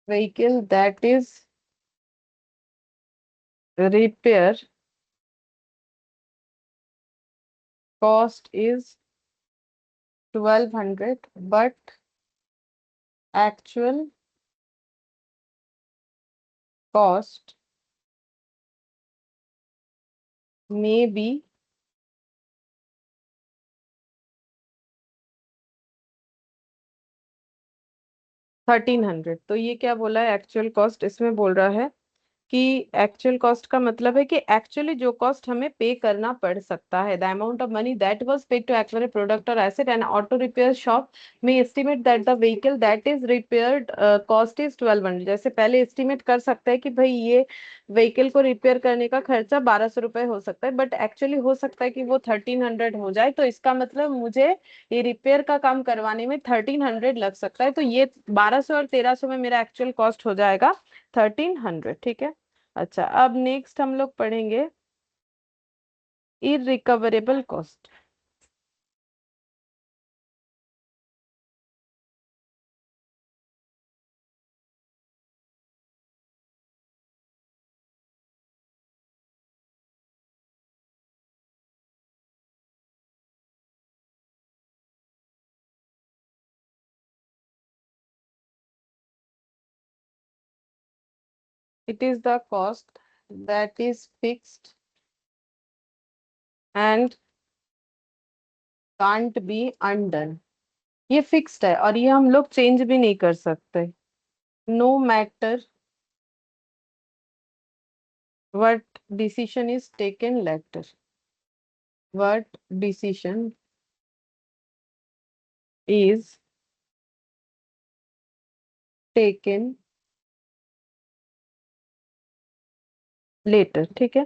A: vehicle that is repair cost is 1200 but actual cost may be 1300। तो ये क्या बोला है, एक्चुअल कॉस्ट इसमें बोल रहा है कि एक्चुअल कॉस्ट का मतलब है कि एक्चुअली जो कॉस्ट हमें पे करना पड़ सकता है, the amount of money that was paid to acquire product or asset and auto repair shop में estimate that the vehicle that is repaired cost is 1200। जैसे पहले एस्टिमेट कर सकते हैं कि भाई ये व्हीकल को रिपेयर करने का खर्चा 1200 रुपये हो सकता है, बट एक्चुअली हो सकता है कि वो 1300 हो जाए। तो इसका मतलब मुझे ये रिपेयर का काम करवाने में 1300 लग सकता है। तो ये 1200 और 1300 में मेरा एक्चुअल कॉस्ट हो जाएगा 1300। ठीक है। अच्छा, अब नेक्स्ट हम लोग पढ़ेंगे irrecoverable cost. It is the cost that is fixed and can't be undone. ये फिक्स्ड है और ये हम लोग चेंज भी नहीं कर सकते। No matter what decision is taken later, what decision is taken later. ठीक है।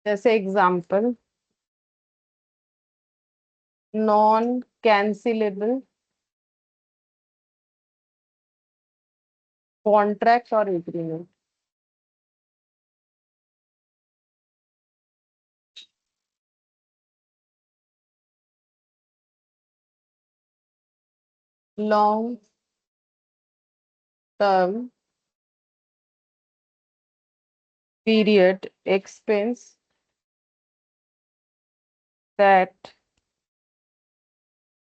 A: जैसे एग्जाम्पल, नॉन कैंसिलेबल कॉन्ट्रैक्ट और agreement. Long term period expense that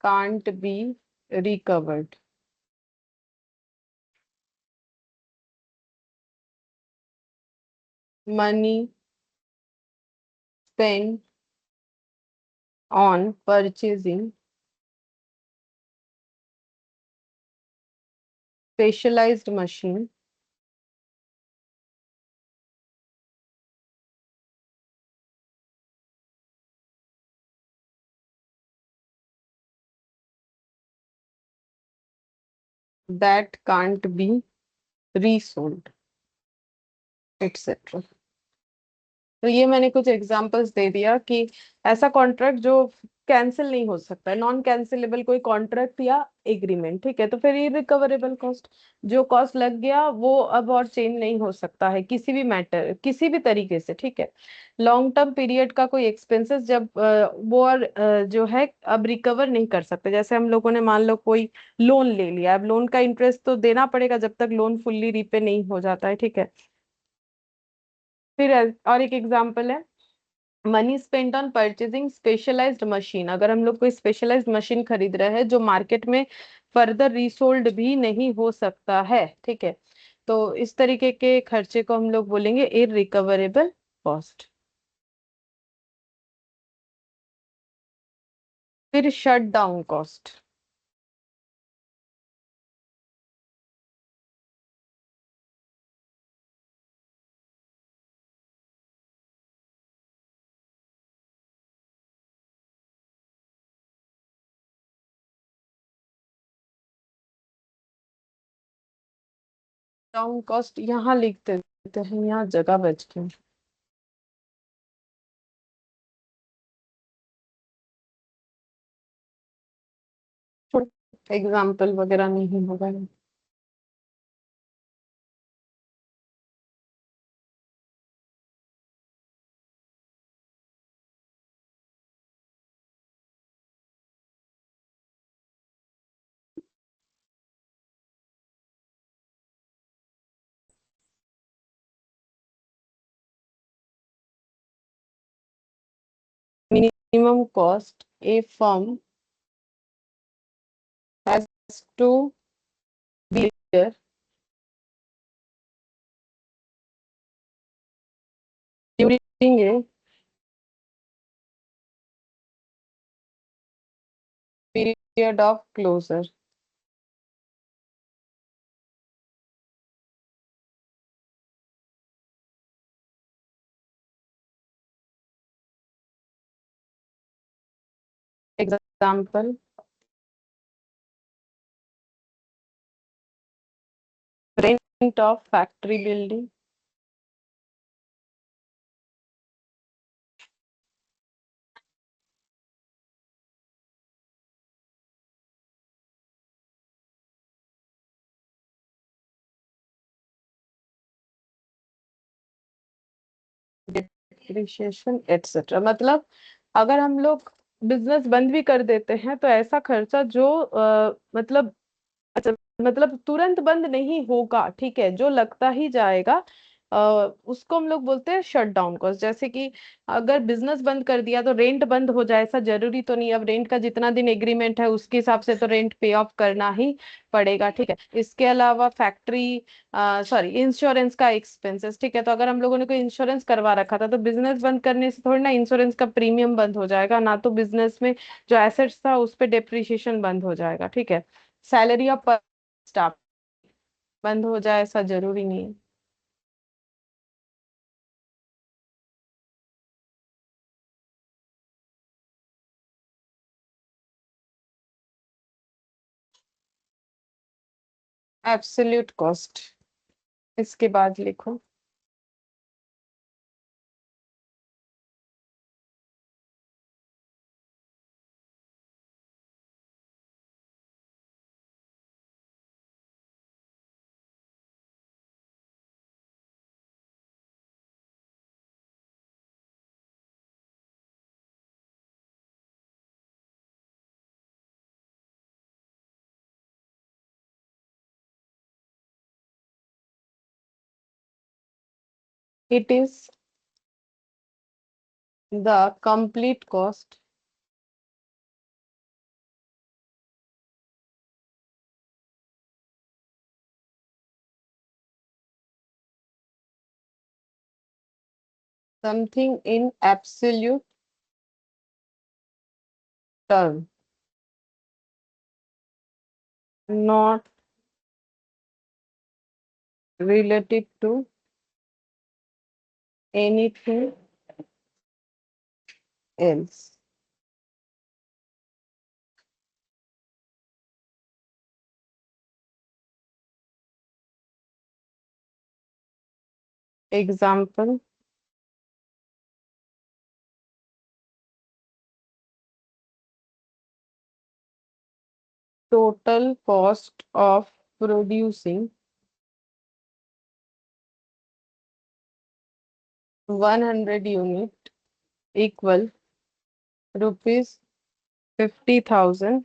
A: can't be recovered. Money spent on purchasing specialized machine that can't be resold, etc. तो ये मैंने कुछ examples दे दिया कि ऐसा कॉन्ट्रैक्ट जो कैंसिल नहीं हो सकता है, नॉन कैंसिलेबल कोई कॉन्ट्रैक्ट या एग्रीमेंट। ठीक है। तो फिर इरिकवरेबल कॉस्ट, जो कॉस्ट लग गया वो अब और चेंज नहीं हो सकता है किसी भी मैटर किसी भी तरीके से। ठीक है। लॉन्ग टर्म पीरियड का कोई एक्सपेंसेस जब वो और जो है अब रिकवर नहीं कर सकते। जैसे हम लोगों ने मान लो कोई लोन ले लिया, अब लोन का इंटरेस्ट तो देना पड़ेगा जब तक लोन फुल्ली रीपे नहीं हो जाता है। ठीक है। फिर और एक एग्जांपल है, money spent on purchasing specialised machine. अगर हम लोग कोई स्पेशलाइज्ड मशीन खरीद रहे हैं जो मार्केट में फर्दर रीसोल्ड भी नहीं हो सकता है। ठीक है। तो इस तरीके के खर्चे को हम लोग बोलेंगे इररिकवरेबल कॉस्ट। फिर shut down cost. Down cost यहाँ लिख देते हैं, यहाँ जगह बच गई। एग्जाम्पल वगैरह नहीं होगा। Minimum cost a firm has to be during a period of closure. Example, rent of factory building. Depreciation etcetera. मतलब अगर हम लोग बिजनेस बंद भी कर देते हैं तो ऐसा खर्चा जो मतलब, अच्छा, मतलब तुरंत बंद नहीं होगा, ठीक है, जो लगता ही जाएगा, उसको हम लोग बोलते हैं शट डाउन कॉस्ट। जैसे कि अगर बिजनेस बंद कर दिया तो रेंट बंद हो जाए, ऐसा जरूरी तो नहीं। अब रेंट का जितना दिन एग्रीमेंट है उसके हिसाब से तो रेंट पे ऑफ करना ही पड़ेगा, ठीक है। इसके अलावा फैक्ट्री, सॉरी, इंश्योरेंस का एक्सपेंसेस, ठीक है। तो अगर हम लोगों ने कोई इंश्योरेंस करवा रखा था तो बिजनेस बंद करने से थोड़ी ना इंश्योरेंस का प्रीमियम बंद हो जाएगा, ना तो बिजनेस में जो एसेट्स था उस पे डेप्रिसिएशन बंद हो जाएगा, ठीक है। सैलरी ऑफ स्टाफ बंद हो जाए ऐसा जरूरी नहीं है। एब्सोल्यूट कॉस्ट, इसके बाद लिखो। It is the complete cost something in absolute term not related to anything else. Example, total cost of producing 100 unit equal ₹50,000।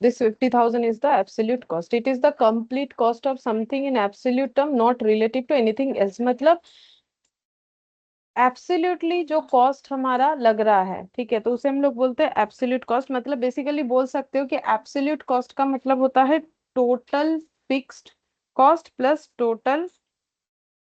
A: This 50,000 is the absolute cost. It is the complete cost of something in absolute term, not related to anything else. मतलब absolutely जो cost हमारा लग रहा है, ठीक है, तो उसे हम लोग बोलते हैं एब्सोल्यूट कॉस्ट। मतलब बेसिकली बोल सकते हो कि एब्सोल्यूट कॉस्ट का मतलब होता है total fixed cost plus total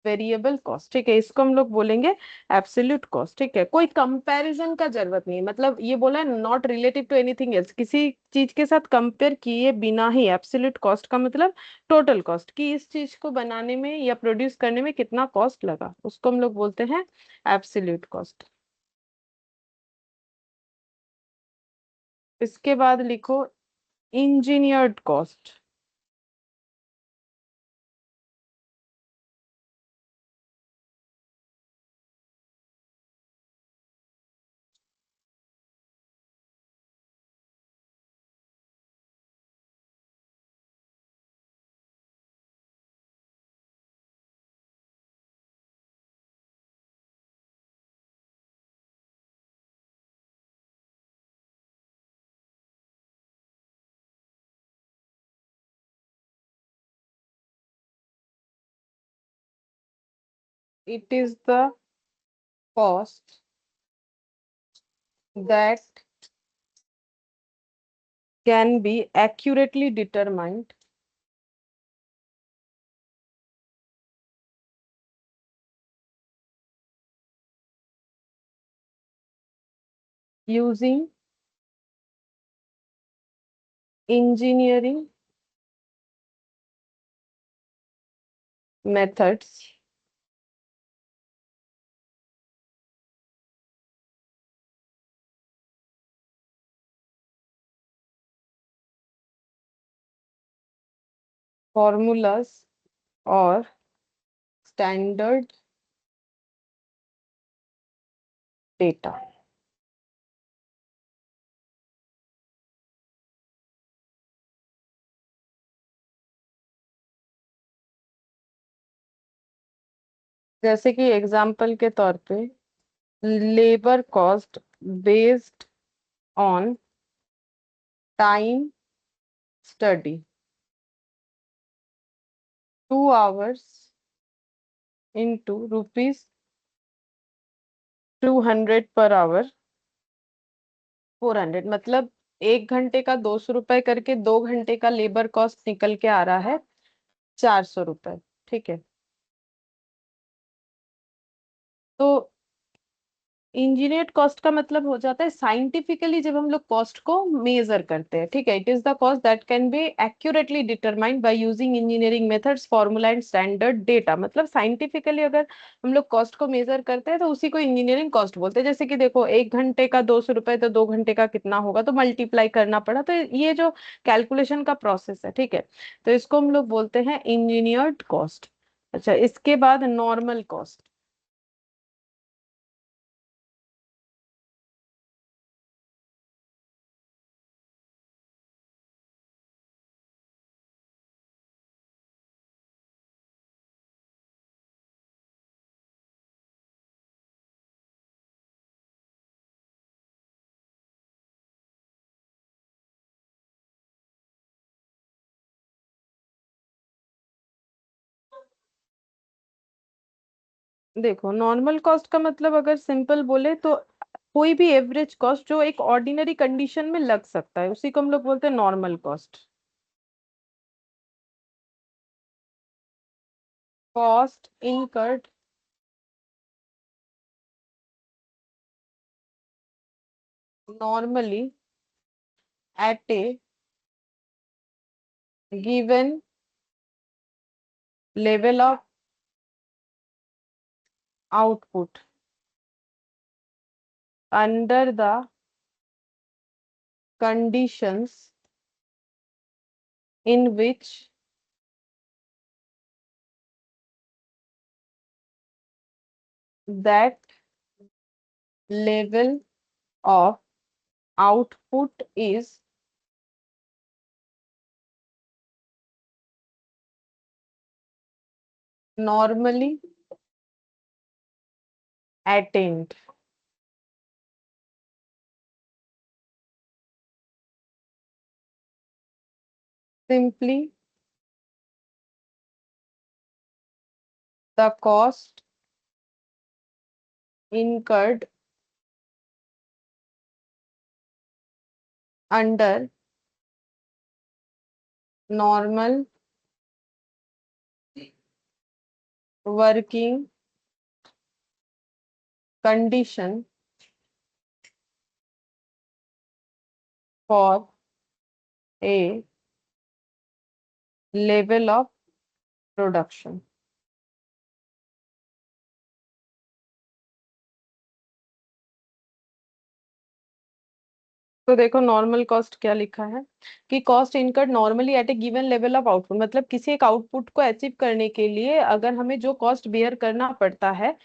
A: variable cost, ठीक है। इसको हम लोग बोलेंगे एब्सोल्यूट कॉस्ट, ठीक है। कोई कंपैरिजन का जरूरत नहीं है, मतलब ये बोला है not relative to anything else, किसी चीज के साथ कंपेयर किए बिना ही एब्सोल्यूट कॉस्ट का मतलब टोटल कॉस्ट, कि इस चीज को बनाने में या प्रोड्यूस करने में कितना कॉस्ट लगा, उसको हम लोग बोलते हैं एब्सोल्यूट कॉस्ट। इसके बाद लिखो engineered cost. It is the cost that can be accurately determined using engineering methods formulas or standard data. जैसे कि एग्जाम्पल के तौर पे labour cost based on time study 2 hours into ₹200 per hour 400 मतलब 1 घंटे का 200 रुपए करके 2 घंटे का लेबर कॉस्ट निकल के आ रहा है 400 रुपए। ठीक है। तो इंजीनियर्ड कॉस्ट का मतलब हो जाता है साइंटिफिकली जब हम लोग कॉस्ट को मेजर करते हैं। ठीक है। It is the cost that can be accurately determined by using engineering methods formula and standard data. मतलब साइंटिफिकली अगर हम लोग कॉस्ट को मेजर करते हैं तो उसी को इंजीनियरिंग कॉस्ट बोलते हैं। जैसे कि देखो 1 घंटे का 200 रुपए तो 2 घंटे का कितना होगा तो मल्टीप्लाई करना पड़ा। तो ये जो कैलकुलेशन का प्रोसेस है ठीक है तो इसको हम लोग बोलते हैं इंजीनियर्ड कॉस्ट। अच्छा इसके बाद नॉर्मल कॉस्ट। देखो नॉर्मल कॉस्ट का मतलब अगर सिंपल बोले तो कोई भी एवरेज कॉस्ट जो एक ऑर्डिनरी कंडीशन में लग सकता है उसी को हम लोग बोलते हैं normal cost. Cost incurred normally at a given level of output under the conditions in which that level of output is normally attained। Simply the cost incurred under normal working condition for a level of production। तो देखो normal cost क्या लिखा है कि cost incurred normally at a given level of output, मतलब किसी एक output को अचीव करने के लिए अगर हमें जो कॉस्ट बेयर करना पड़ता है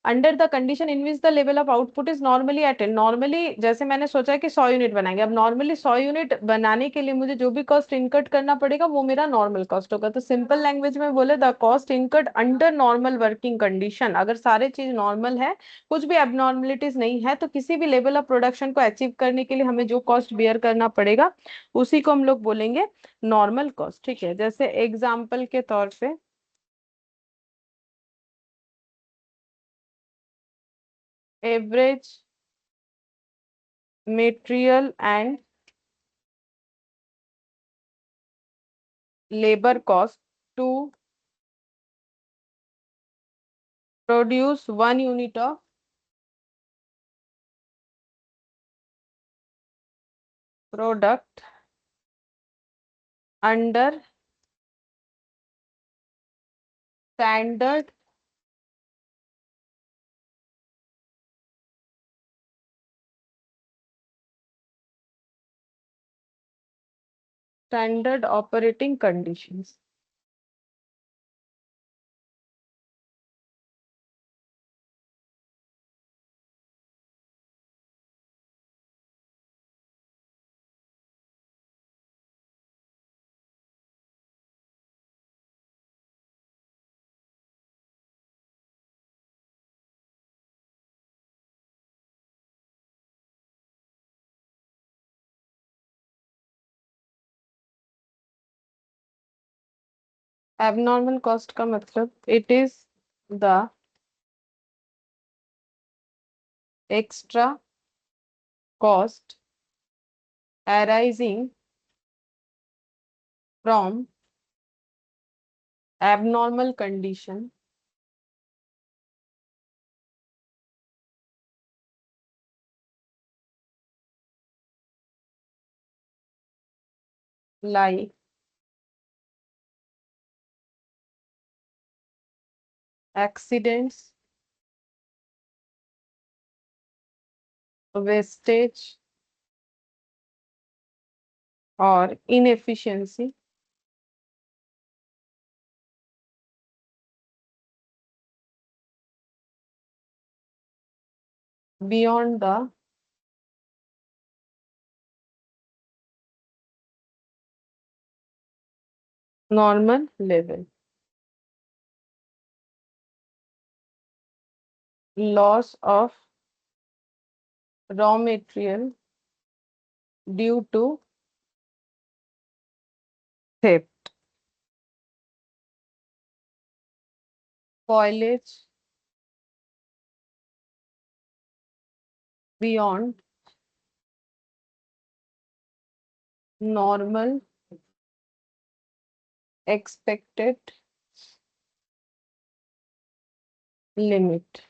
A: under the condition in which the level of output is normally attend. Normally जैसे मैंने सोचा कि 100 यूनिट बनाएंगे, अब नॉर्मली 100 यूनिट बनाने के लिए मुझे जो भी कॉस्ट इनकट करना पड़ेगा वो मेरा नॉर्मल कॉस्ट होगा। तो सिंपल लैंग्वेज में बोले the cost इनकट under normal working condition, अगर सारे चीज नॉर्मल है, कुछ भी एबनॉर्मलिटीज नहीं है, तो किसी भी लेवल ऑफ प्रोडक्शन को अचीव करने के लिए हमें जो कॉस्ट बेयर करना पड़ेगा उसी को हम लोग बोलेंगे नॉर्मल कॉस्ट। ठीक है, जैसे एग्जाम्पल के तौर पे average material and labor cost to produce 1 unit of product under standard standard operating conditions। Abnormal cost का मतलब it is the extra cost arising from abnormal condition like accidents, wastage or inefficiency beyond the normal level, loss of raw material due to theft, spoilage beyond normal expected limit।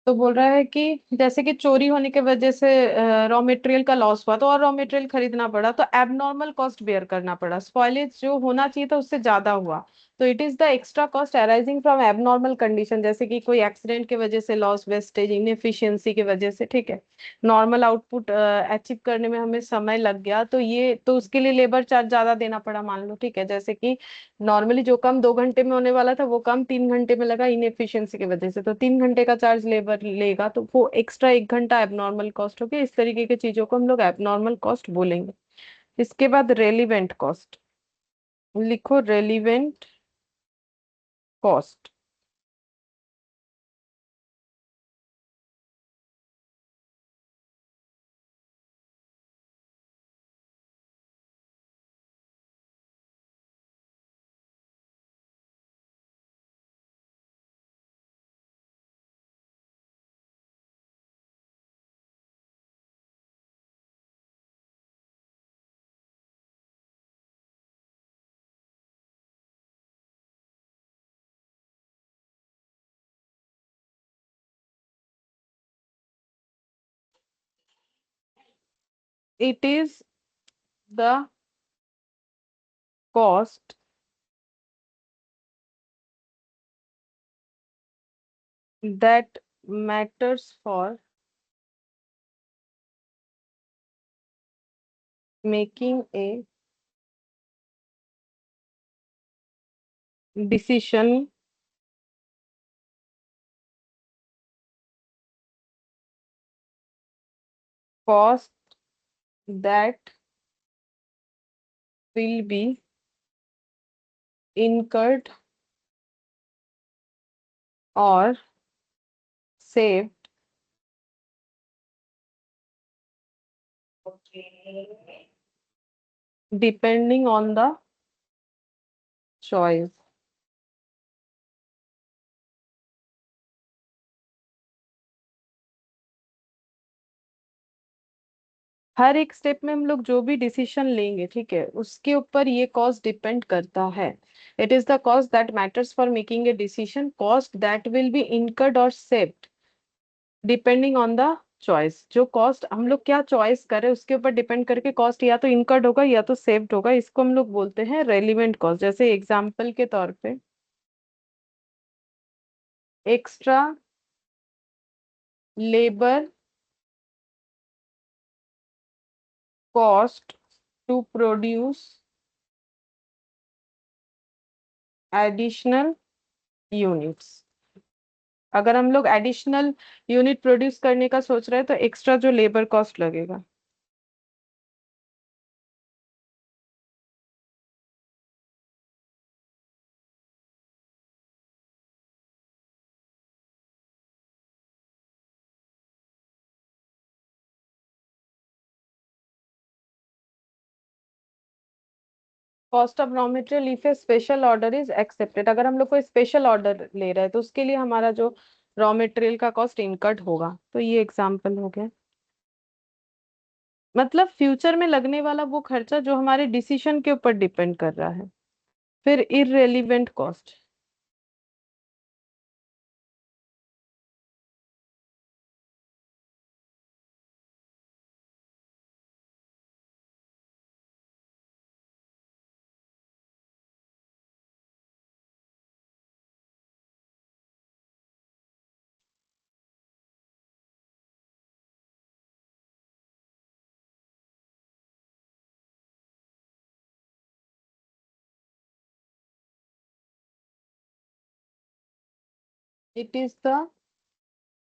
A: तो बोल रहा है कि जैसे कि चोरी होने की वजह से रॉ मटेरियल का लॉस हुआ तो और रॉ मटेरियल खरीदना पड़ा तो एबनॉर्मल कॉस्ट बेयर करना पड़ा, स्पॉइलेज जो होना चाहिए था उससे ज्यादा हुआ, तो it is the extra cost arising from abnormal condition, जैसे कि कोई एक्सीडेंट की वजह से लॉस, वेस्टेज, इनएफिशिएंसी की वजह से। ठीक है, नॉर्मल आउटपुट अचीव करने में हमें समय लग गया तो ये तो उसके लिए लेबर चार्ज ज्यादा देना पड़ा मान लो। ठीक है, जैसे कि नॉर्मली जो काम 2 घंटे में होने वाला था वो काम 3 घंटे में लगा इनएफिशिएंसी की वजह से, तो 3 घंटे का चार्ज लेबर लेगा तो वो एक्स्ट्रा 1 घंटा एबनॉर्मल कॉस्ट हो गया। इस तरीके की चीजों को हम लोग एबनॉर्मल कॉस्ट बोलेंगे। इसके बाद रेलिवेंट कॉस्ट, लिखो relevant cost. It is the cost that matters for making a decision cost that will be incurred or saved depending on the choice। हर एक स्टेप में हम लोग जो भी डिसीजन लेंगे, ठीक है, उसके ऊपर ये कॉस्ट डिपेंड करता है। It is the cost that matters for making a decision cost that will be incurred or saved depending on the choice. जो कॉस्ट हम लोग क्या चॉइस करें उसके ऊपर डिपेंड करके कॉस्ट या तो इनकर्ड होगा या तो सेव्ड होगा। इसको हम लोग बोलते हैं रेलिवेंट कॉस्ट। जैसे एग्जाम्पल के तौर पे extra labour cost to produce additional units. अगर हम लोग एडिशनल यूनिट प्रोड्यूस करने का सोच रहे हैं तो एक्स्ट्रा जो लेबर कॉस्ट लगेगा। Cost of raw material if A special order is accepted. अगर हम लोग कोई स्पेशल ऑर्डर ले रहे हैं तो उसके लिए हमारा जो रॉ मटेरियल का कॉस्ट इनकट होगा। तो ये एग्जांपल हो गया। मतलब फ्यूचर में लगने वाला वो खर्चा जो हमारे डिसीजन के ऊपर डिपेंड कर रहा है। फिर irrelevant cost. It is the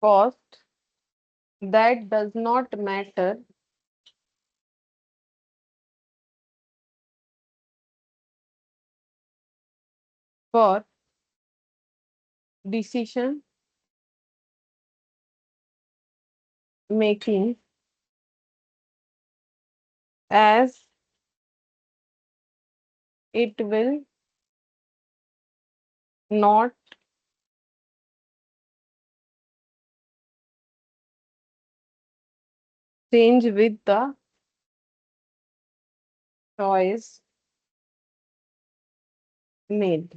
A: cost that does not matter for decision making as it will not change with the choice made।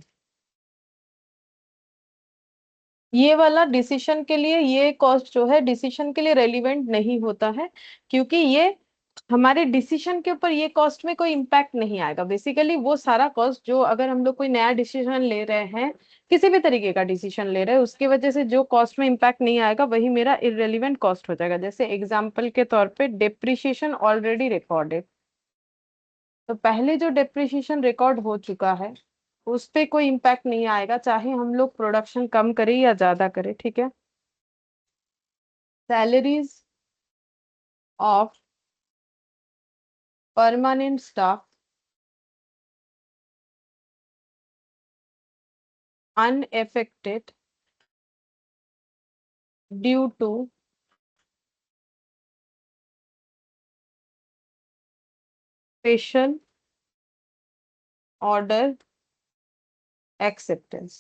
A: ये वाला डिसीजन के लिए ये कॉस्ट जो है डिसीजन के लिए रेलिवेंट नहीं होता है, क्योंकि ये हमारे डिसीजन के ऊपर ये कॉस्ट में कोई इम्पैक्ट नहीं आएगा। बेसिकली वो सारा कॉस्ट जो अगर हम लोग कोई नया डिसीजन ले रहे हैं, किसी भी तरीके का डिसीजन ले रहे हैं, उसकी वजह से जो कॉस्ट में इम्पैक्ट नहीं आएगा वही मेरा इररेलीवेंट कॉस्ट हो जाएगा। जैसे एग्जाम्पल के तौर पे डेप्रिसिएशन ऑलरेडी रिकॉर्डेड। तो पहले जो डेप्रिसिएशन रिकॉर्ड हो चुका है उस पे कोई इम्पैक्ट नहीं आएगा, चाहे हम लोग प्रोडक्शन कम करें या ज्यादा करें, ठीक है। Salaries of permanent staff unaffected due to special order acceptance।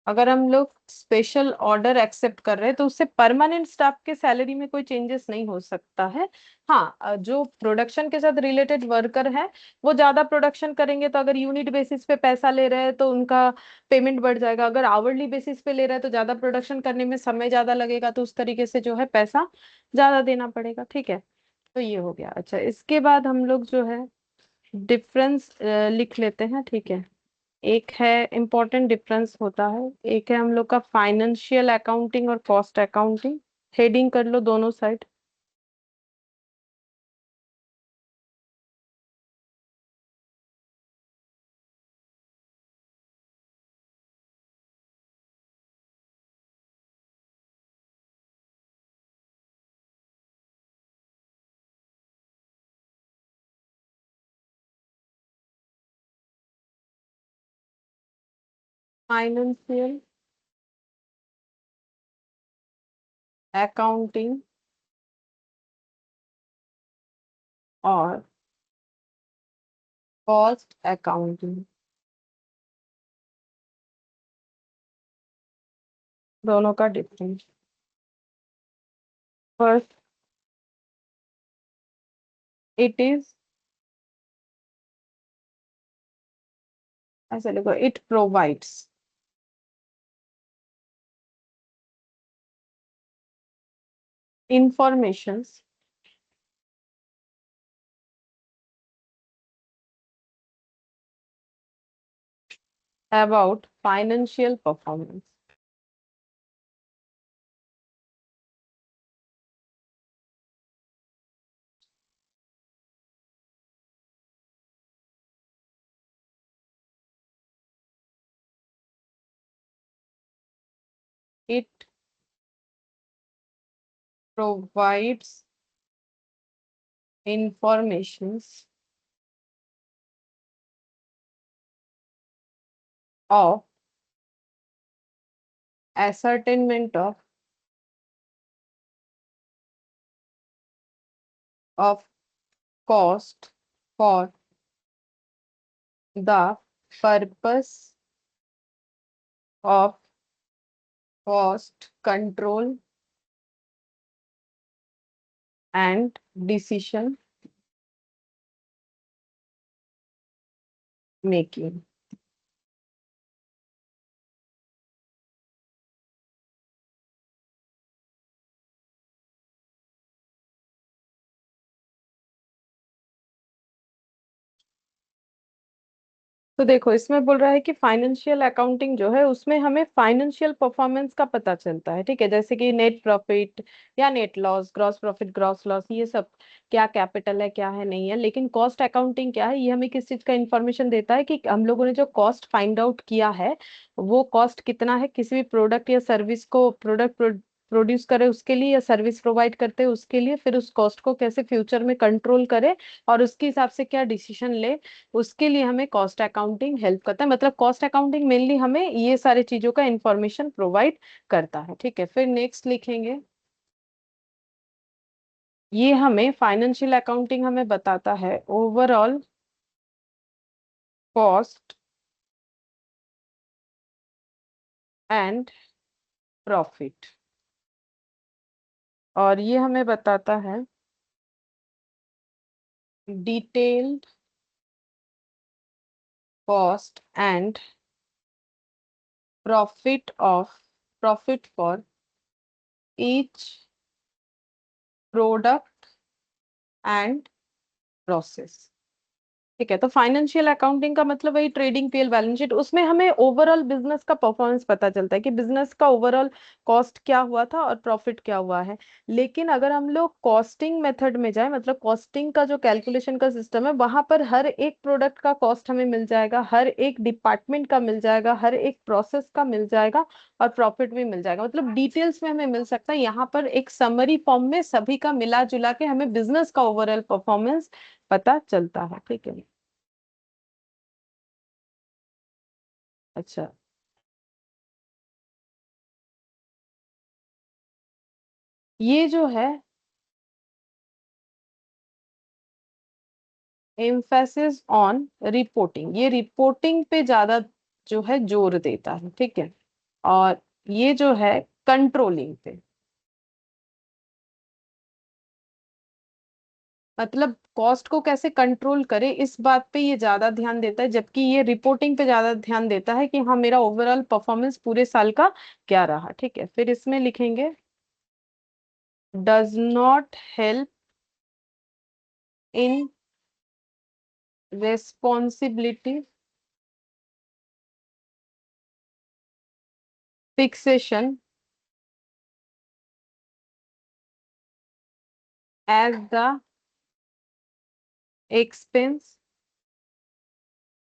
A: अगर हम लोग स्पेशल ऑर्डर एक्सेप्ट कर रहे हैं तो उससे परमानेंट स्टाफ के सैलरी में कोई चेंजेस नहीं हो सकता है। हाँ, जो प्रोडक्शन के साथ रिलेटेड वर्कर है वो ज्यादा प्रोडक्शन करेंगे तो अगर यूनिट बेसिस पे पैसा ले रहे हैं तो उनका पेमेंट बढ़ जाएगा। अगर आवरली बेसिस पे ले रहे हैं तो ज्यादा प्रोडक्शन करने में समय ज्यादा लगेगा, तो उस तरीके से जो है पैसा ज्यादा देना पड़ेगा, ठीक है। तो ये हो गया। अच्छा, इसके बाद हम लोग जो है डिफरेंस लिख लेते हैं, ठीक है। एक है इम्पोर्टेंट डिफरेंस होता है, एक है हम लोग का फाइनेंशियल अकाउंटिंग और कॉस्ट अकाउंटिंग। हेडिंग कर लो दोनों साइड। फाइनेंशियल अकाउंटिंग और कॉस्ट अकाउंटिंग, दोनों का डिफरेंस। फर्स्ट, इट इज, ऐसे लिखो, it provides informations about financial performance. It provides informations of ascertainment of cost for the purpose of cost control and decision making। तो देखो इसमें बोल रहा है कि फाइनेंशियल अकाउंटिंग जो है उसमें हमें फाइनेंशियल परफॉर्मेंस का पता चलता है, ठीक है, जैसे कि नेट प्रॉफिट या net loss, gross profit, gross loss, ये सब क्या कैपिटल है क्या है नहीं है। लेकिन कॉस्ट अकाउंटिंग क्या है, ये हमें किस चीज का इंफॉर्मेशन देता है कि हम लोगों ने जो कॉस्ट फाइंड आउट किया है वो कॉस्ट कितना है, किसी भी प्रोडक्ट या सर्विस को प्रोडक्ट प्रोड्यूस करे उसके लिए या सर्विस प्रोवाइड करते हैं उसके लिए, फिर उस कॉस्ट को कैसे फ्यूचर में कंट्रोल करे और उसके हिसाब से क्या डिसीजन ले, उसके लिए हमें कॉस्ट अकाउंटिंग हेल्प करता है। मतलब कॉस्ट अकाउंटिंग मेनली हमें ये सारी चीजों का इंफॉर्मेशन प्रोवाइड करता है, ठीक है। फिर नेक्स्ट लिखेंगे, ये हमें फाइनेंशियल अकाउंटिंग हमें बताता है ओवरऑल कॉस्ट एंड प्रॉफिट, और ये हमें बताता है detailed cost and profit for each product and process, ठीक है। तो फाइनेंशियल अकाउंटिंग का मतलब वही ट्रेडिंग पीएल बैलेंस शीट, उसमें हमें ओवरऑल बिजनेस का परफॉर्मेंस पता चलता है कि बिजनेस का ओवरऑल कॉस्ट क्या हुआ था और प्रॉफिट क्या हुआ है। लेकिन अगर हम लोग कॉस्टिंग मेथड में जाए, मतलब कॉस्टिंग का जो कैलकुलेशन का सिस्टम है, वहां पर हर एक प्रोडक्ट का कॉस्ट हमें मिल जाएगा, हर एक डिपार्टमेंट का मिल जाएगा, हर एक प्रोसेस का मिल जाएगा और प्रॉफिट भी मिल जाएगा, मतलब डिटेल्स में हमें मिल सकता है। यहाँ पर एक समरी फॉर्म में सभी का मिला जुला के हमें बिजनेस का ओवरऑल परफॉर्मेंस पता चलता है, ठीक है। अच्छा, ये जो है एम्फेसिस ऑन रिपोर्टिंग, ये रिपोर्टिंग पे ज्यादा जो है जोर देता है, ठीक है। और ये जो है कंट्रोलिंग पे, मतलब कॉस्ट को कैसे कंट्रोल करे इस बात पे ये ज्यादा ध्यान देता है, जबकि ये रिपोर्टिंग पे ज्यादा ध्यान देता है कि हाँ मेरा ओवरऑल परफॉर्मेंस पूरे साल का क्या रहा, ठीक है। फिर इसमें लिखेंगे does not help in responsibility fixation as the expense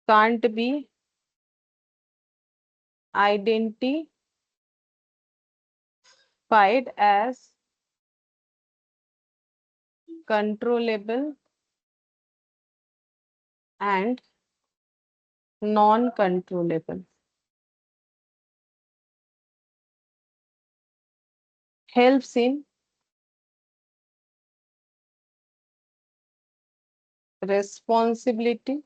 A: can't be identified as controllable and non-controllable. Helps in responsibility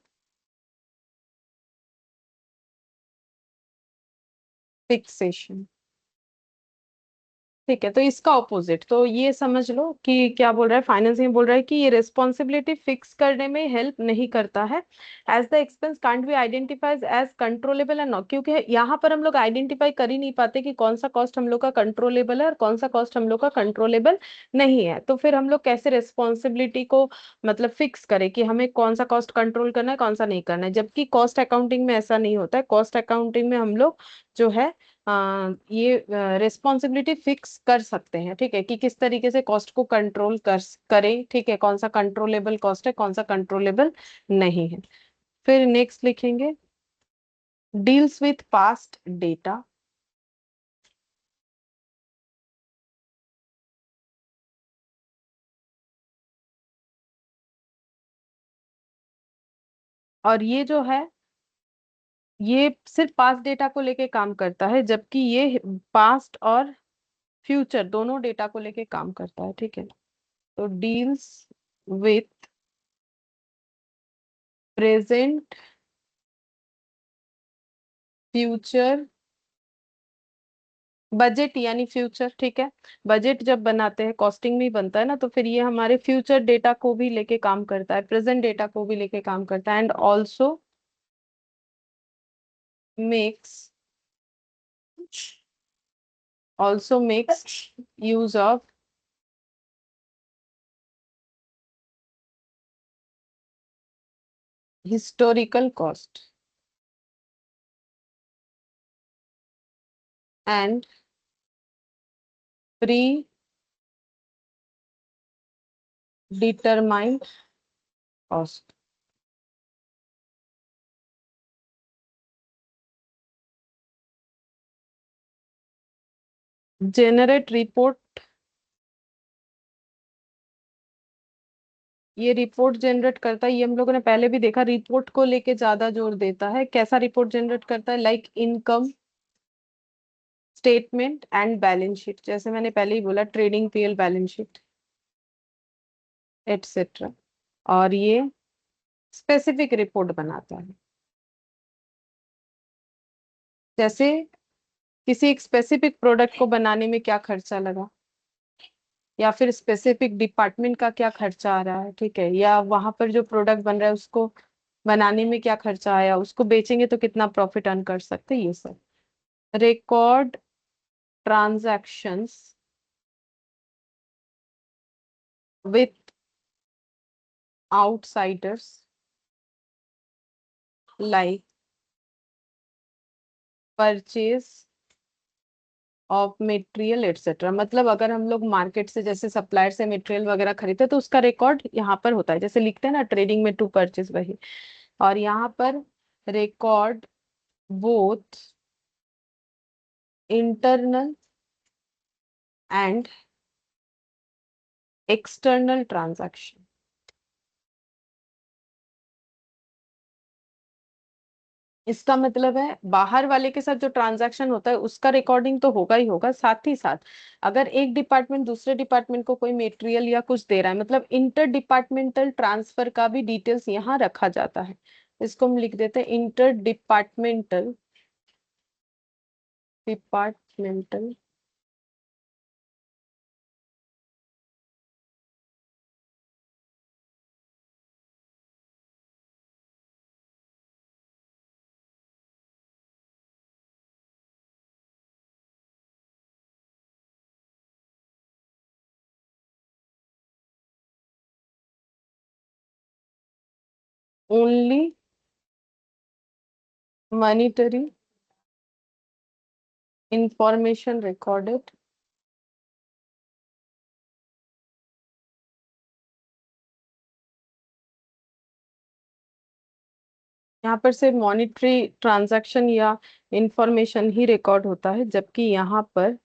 A: fixation. ठीक है, तो इसका ऑपोजिट तो ये समझ लो कि क्या बोल रहा है, फाइनेंस में बोल रहा है कि ये रिस्पॉन्सिबिलिटी फिक्स करने में हेल्प नहीं करता है। As the expense can't be identifies as controllable and not, क्योंकि यहाँ पर हम लोग आइडेंटिफाई कर ही नहीं पाते कि कौन सा कॉस्ट हम लोग का कंट्रोलेबल है और कौन सा कॉस्ट हम लोग का कंट्रोलेबल नहीं है। तो फिर हम लोग कैसे रिस्पॉन्सिबिलिटी को मतलब फिक्स करें कि हमें कौन सा कॉस्ट कंट्रोल करना है कौन सा नहीं करना है, जबकि कॉस्ट अकाउंटिंग में ऐसा नहीं होता है। कॉस्ट अकाउंटिंग में हम लोग जो है ये रिस्पॉन्सिबिलिटी फिक्स कर सकते हैं, ठीक है, कि किस तरीके से कॉस्ट को कंट्रोल करें, ठीक है, कौन सा कंट्रोलेबल कॉस्ट है कौन सा कंट्रोलेबल नहीं है। फिर नेक्स्ट लिखेंगे डील्स विथ पास्ट डेटा। और ये जो है ये सिर्फ पास्ट डेटा को लेके काम करता है, जबकि ये पास्ट और फ्यूचर दोनों डेटा को लेके काम करता है, ठीक है। तो deals with present future budget यानी फ्यूचर, ठीक है। बजट जब बनाते हैं कॉस्टिंग में ही बनता है ना, तो फिर ये हमारे फ्यूचर डेटा को भी लेके काम करता है, प्रेजेंट डेटा को भी लेके काम करता है। And also makes use of historical cost and pre determined cost. Generate report, ये रिपोर्ट जनरेट करता है, ये हम लोगों ने पहले भी देखा, रिपोर्ट को लेके ज्यादा जोर देता है। कैसा रिपोर्ट जनरेट करता है, like income statement and balance sheet, जैसे मैंने पहले ही बोला trading PL balance sheet etcetera. और ये स्पेसिफिक रिपोर्ट बनाता है, जैसे किसी एक स्पेसिफिक प्रोडक्ट को बनाने में क्या खर्चा लगा, या फिर स्पेसिफिक डिपार्टमेंट का क्या खर्चा आ रहा है, ठीक है, या वहां पर जो प्रोडक्ट बन रहा है उसको बनाने में क्या खर्चा आया, उसको बेचेंगे तो कितना प्रॉफिट अर्न कर सकते हैं, ये सब। Record transactions with outsiders like purchase of material etcetera. मतलब अगर हम लोग मार्केट से जैसे सप्लायर से मटेरियल वगैरह खरीदते हैं तो उसका रिकॉर्ड यहाँ पर होता है, जैसे लिखते हैं ना ट्रेडिंग में टू परचेज, वही। और यहाँ पर record both internal and external transaction. इसका मतलब है बाहर वाले के साथ जो ट्रांजैक्शन होता है उसका रिकॉर्डिंग तो होगा ही होगा, साथ ही साथ अगर एक डिपार्टमेंट दूसरे डिपार्टमेंट को कोई मटेरियल या कुछ दे रहा है, मतलब इंटर डिपार्टमेंटल ट्रांसफर का भी डिटेल्स यहाँ रखा जाता है। इसको हम लिख देते हैं inter departmental only monetary information recorded, यहाँ पर सिर्फ मॉनिटरी ट्रांजैक्शन या इंफॉर्मेशन ही रिकॉर्ड होता है, जबकि यहाँ पर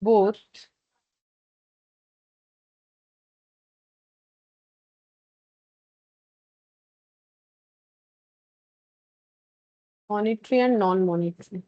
A: both monetary and non monetary.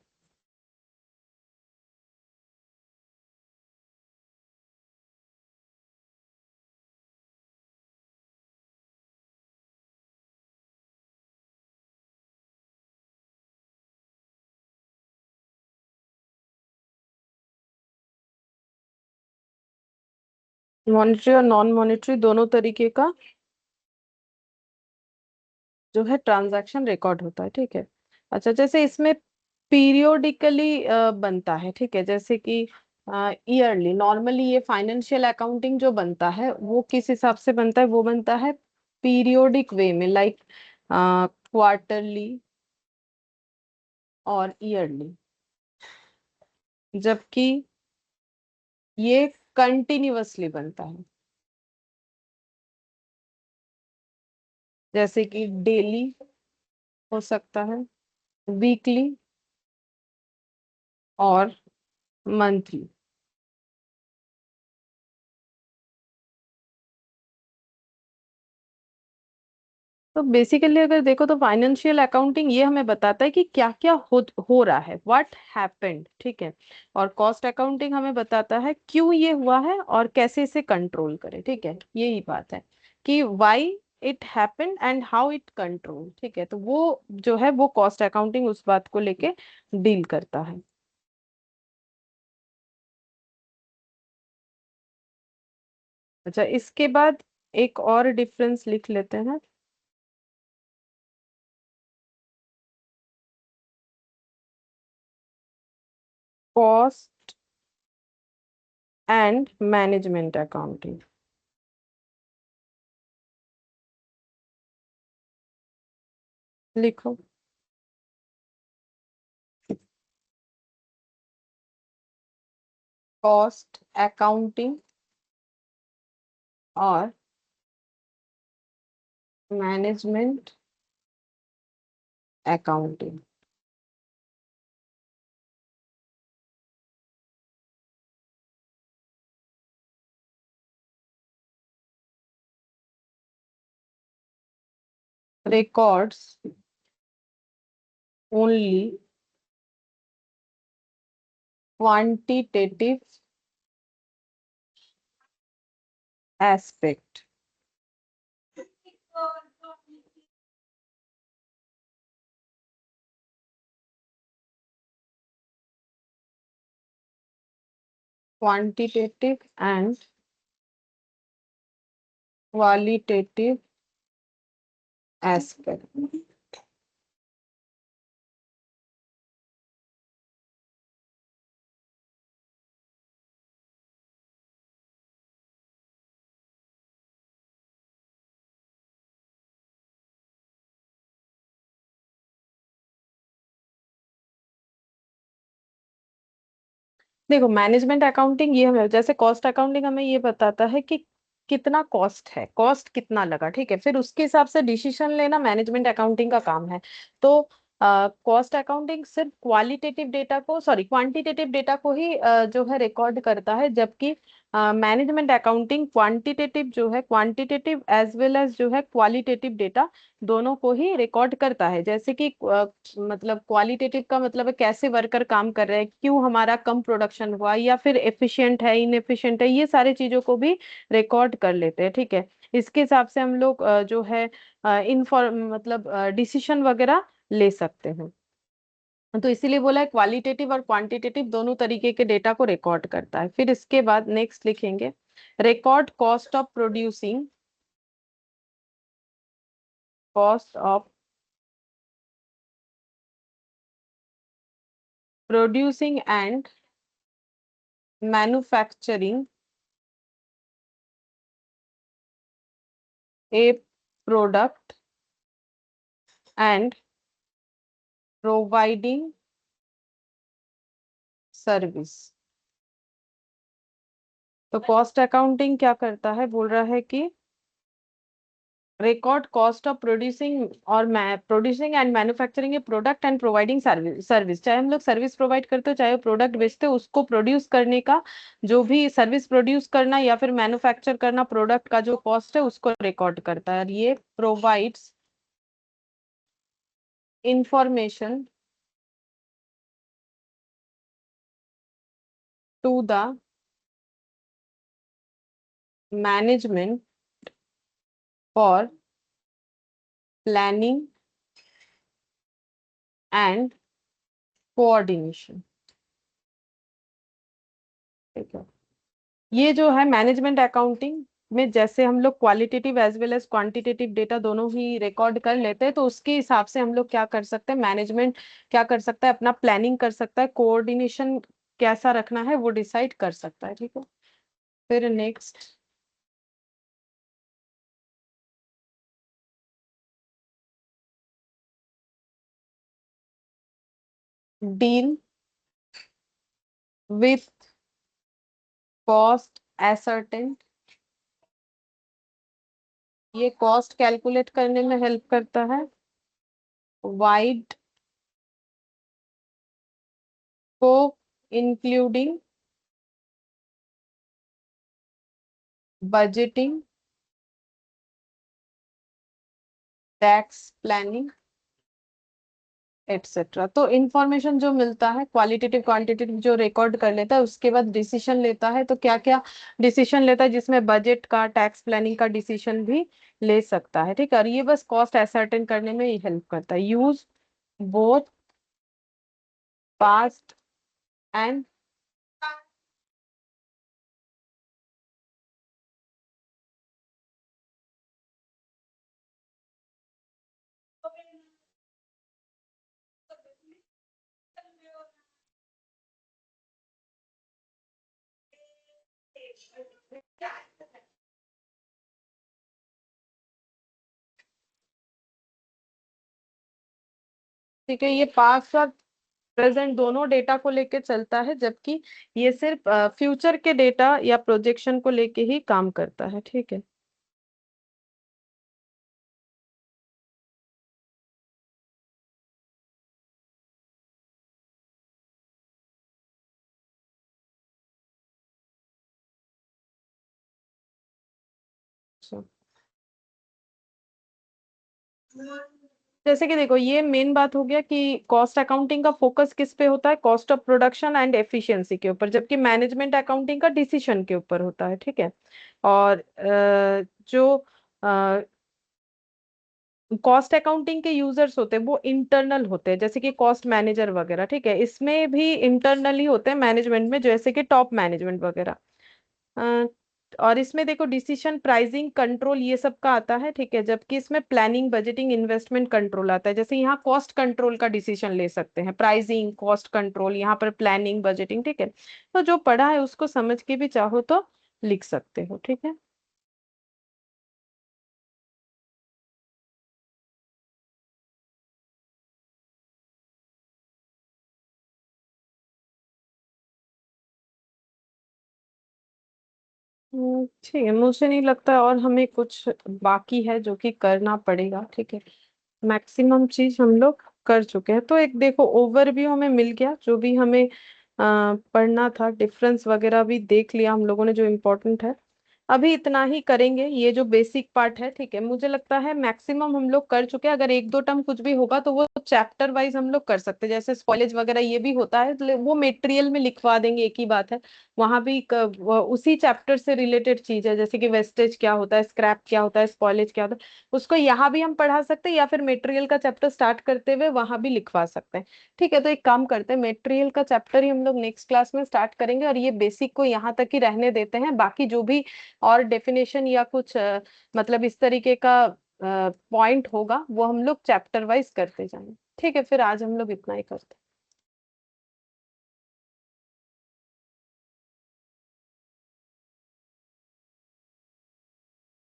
A: Monetary और नॉन मॉनिटरी दोनों तरीके का जो है ट्रांजैक्शन रिकॉर्ड होता है, ठीक है। अच्छा, जैसे इसमें पीरियोडिकली बनता है, ठीक है, जैसे कि ईयरली। नॉर्मली ये फाइनेंशियल अकाउंटिंग जो बनता है वो किस हिसाब से बनता है, वो बनता है पीरियोडिक वे में, लाइक क्वार्टरली और ईयरली। जबकि ये कंटिन्यूअसली बनता है, जैसे कि डेली हो सकता है, वीकली और मंथली। तो बेसिकली अगर देखो तो फाइनेंशियल अकाउंटिंग ये हमें बताता है कि क्या क्या हो रहा है, व्हाट हैपेंड, ठीक है। और कॉस्ट अकाउंटिंग हमें बताता है क्यों ये हुआ है और कैसे इसे कंट्रोल करें, ठीक है। यही बात है कि why it happened and how it control, ठीक है। तो वो जो है वो कॉस्ट अकाउंटिंग उस बात को लेके डील करता है। अच्छा, इसके बाद एक और डिफरेंस लिख लेते हैं, कॉस्ट एंड मैनेजमेंट अकाउंटिंग। लिखो। कॉस्ट अकाउंटिंग और management accounting. records only quantitative aspect, quantitative and qualitative aspect। देखो, मैनेजमेंट अकाउंटिंग ये हमें, जैसे कॉस्ट अकाउंटिंग हमें ये बताता है कि कितना कॉस्ट है, कॉस्ट कितना लगा, ठीक है, फिर उसके हिसाब से डिसीजन लेना मैनेजमेंट अकाउंटिंग का काम है। तो कॉस्ट अकाउंटिंग सिर्फ क्वालिटेटिव डेटा को, सॉरी, क्वांटिटेटिव डेटा को ही जो है रिकॉर्ड करता है, जबकि मैनेजमेंट अकाउंटिंग क्वांटिटेटिव जो है, क्वांटिटेटिव एज वेल एज जो है क्वालिटेटिव डेटा दोनों को ही रिकॉर्ड करता है। जैसे कि मतलब क्वालिटेटिव का मतलब है कैसे वर्कर काम कर रहे हैं, क्यों हमारा कम प्रोडक्शन हुआ, या फिर एफिशिएंट है इनएफिशिएंट है, ये सारी चीजों को भी रिकॉर्ड कर लेते हैं, ठीक है। इसके हिसाब से हम लोग जो है इनफॉर्म मतलब डिसीजन वगैरह ले सकते हैं। तो इसीलिए बोला है क्वालिटेटिव और क्वांटिटेटिव दोनों तरीके के डेटा को रिकॉर्ड करता है। फिर इसके बाद नेक्स्ट लिखेंगे, record cost of producing, cost of producing and manufacturing A product and providing service. तो कॉस्ट अकाउंटिंग क्या करता है, बोल रहा है कि record cost of producing or producing and manufacturing a product and providing service, चाहे हम लोग सर्विस प्रोवाइड करते हो चाहे वो प्रोडक्ट बेचते हो, उसको प्रोड्यूस करने का जो भी सर्विस प्रोड्यूस करना या फिर मैन्युफैक्चर करना प्रोडक्ट का जो कॉस्ट है उसको रिकॉर्ड करता है। और ये provides information to the management for planning and coordination. ठीक है, ये जो है मैनेजमेंट अकाउंटिंग में जैसे हम लोग qualitative as well as quantitative data दोनों ही रिकॉर्ड कर लेते हैं, तो उसके हिसाब से हम लोग क्या कर सकते हैं, मैनेजमेंट क्या कर सकता है, अपना प्लानिंग कर सकता है, कोऑर्डिनेशन कैसा रखना है वो डिसाइड कर सकता है। ठीक है, फिर next deal with cost ascertain. ये कॉस्ट कैलकुलेट करने में हेल्प करता है। वाइड को including budgeting, tax planning etcetera. तो इंफॉर्मेशन जो मिलता है क्वालिटेटिव क्वांटिटेटिव जो रिकॉर्ड कर लेता है, उसके बाद डिसीजन लेता है। तो क्या क्या डिसीजन लेता है, जिसमें बजट का, टैक्स प्लानिंग का डिसीजन भी ले सकता है। ठीक है, और ये बस कॉस्ट एसर्टेन करने में ही हेल्प करता है। यूज बोथ पास्ट एंड ठीक है, ये पास्ट और प्रेजेंट दोनों डेटा को लेके चलता है, जबकि ये सिर्फ फ्यूचर के डेटा या प्रोजेक्शन को लेके ही काम करता है। ठीक है, so, जैसे कि देखो ये मेन बात हो गया कि कॉस्ट अकाउंटिंग का फोकस किस पे होता है, cost of production and efficiency के ऊपर, जबकि मैनेजमेंट अकाउंटिंग का डिसीजन के ऊपर होता है। ठीक है, और जो कॉस्ट अकाउंटिंग के यूजर्स होते हैं वो इंटरनल होते हैं, जैसे कि कॉस्ट मैनेजर वगैरह। ठीक है, इसमें भी इंटरनली होते हैं मैनेजमेंट में, जैसे कि टॉप मैनेजमेंट वगैरह। अ, और इसमें देखो डिसीजन, प्राइसिंग, कंट्रोल ये सब का आता है। ठीक है, जबकि इसमें प्लानिंग, बजटिंग, इन्वेस्टमेंट कंट्रोल आता है। जैसे यहाँ कॉस्ट कंट्रोल का डिसीजन ले सकते हैं, प्राइसिंग, कॉस्ट कंट्रोल, यहाँ पर प्लानिंग, बजटिंग। ठीक है, तो जो पढ़ा है उसको समझ के भी चाहो तो लिख सकते हो। ठीक है, ठीक है, मुझे नहीं लगता और हमें कुछ बाकी है जो कि करना पड़ेगा। ठीक है, मैक्सिमम चीज हम लोग कर चुके हैं। तो एक देखो ओवरव्यू हमें मिल गया, जो भी हमें पढ़ना था, डिफरेंस वगैरह भी देख लिया हम लोगों ने जो इम्पोर्टेंट है। अभी इतना ही करेंगे, ये जो बेसिक पार्ट है। ठीक है, मुझे लगता है मैक्सिमम हम लोग कर चुके हैं। अगर एक दो टर्म कुछ भी होगा तो वो चैप्टर वाइज हम लोग कर सकते हैं, जैसे कॉलेज वगैरह ये भी होता है, तो वो मटेरियल में लिखवा देंगे, एक ही बात है। वहां भी उसी चैप्टर से रिलेटेड चीज है, जैसे कि वेस्टेज क्या होता है, स्क्रैप क्या होता है, स्पॉइलेज क्या होता है, उसको यहाँ भी हम पढ़ा सकते हैं, या फिर मटेरियल का चैप्टर स्टार्ट करते हुए वहां भी लिखवा सकते हैं। ठीक है, तो एक काम करते हैं, मटेरियल का चैप्टर ही हम लोग नेक्स्ट क्लास में स्टार्ट करेंगे, और ये बेसिक को यहाँ तक ही रहने देते हैं। बाकी जो भी और डेफिनेशन या कुछ मतलब इस तरीके का पॉइंट होगा वो हम लोग चैप्टर वाइज करते जाएंगे। ठीक है, फिर आज हम लोग इतना ही करते हैं।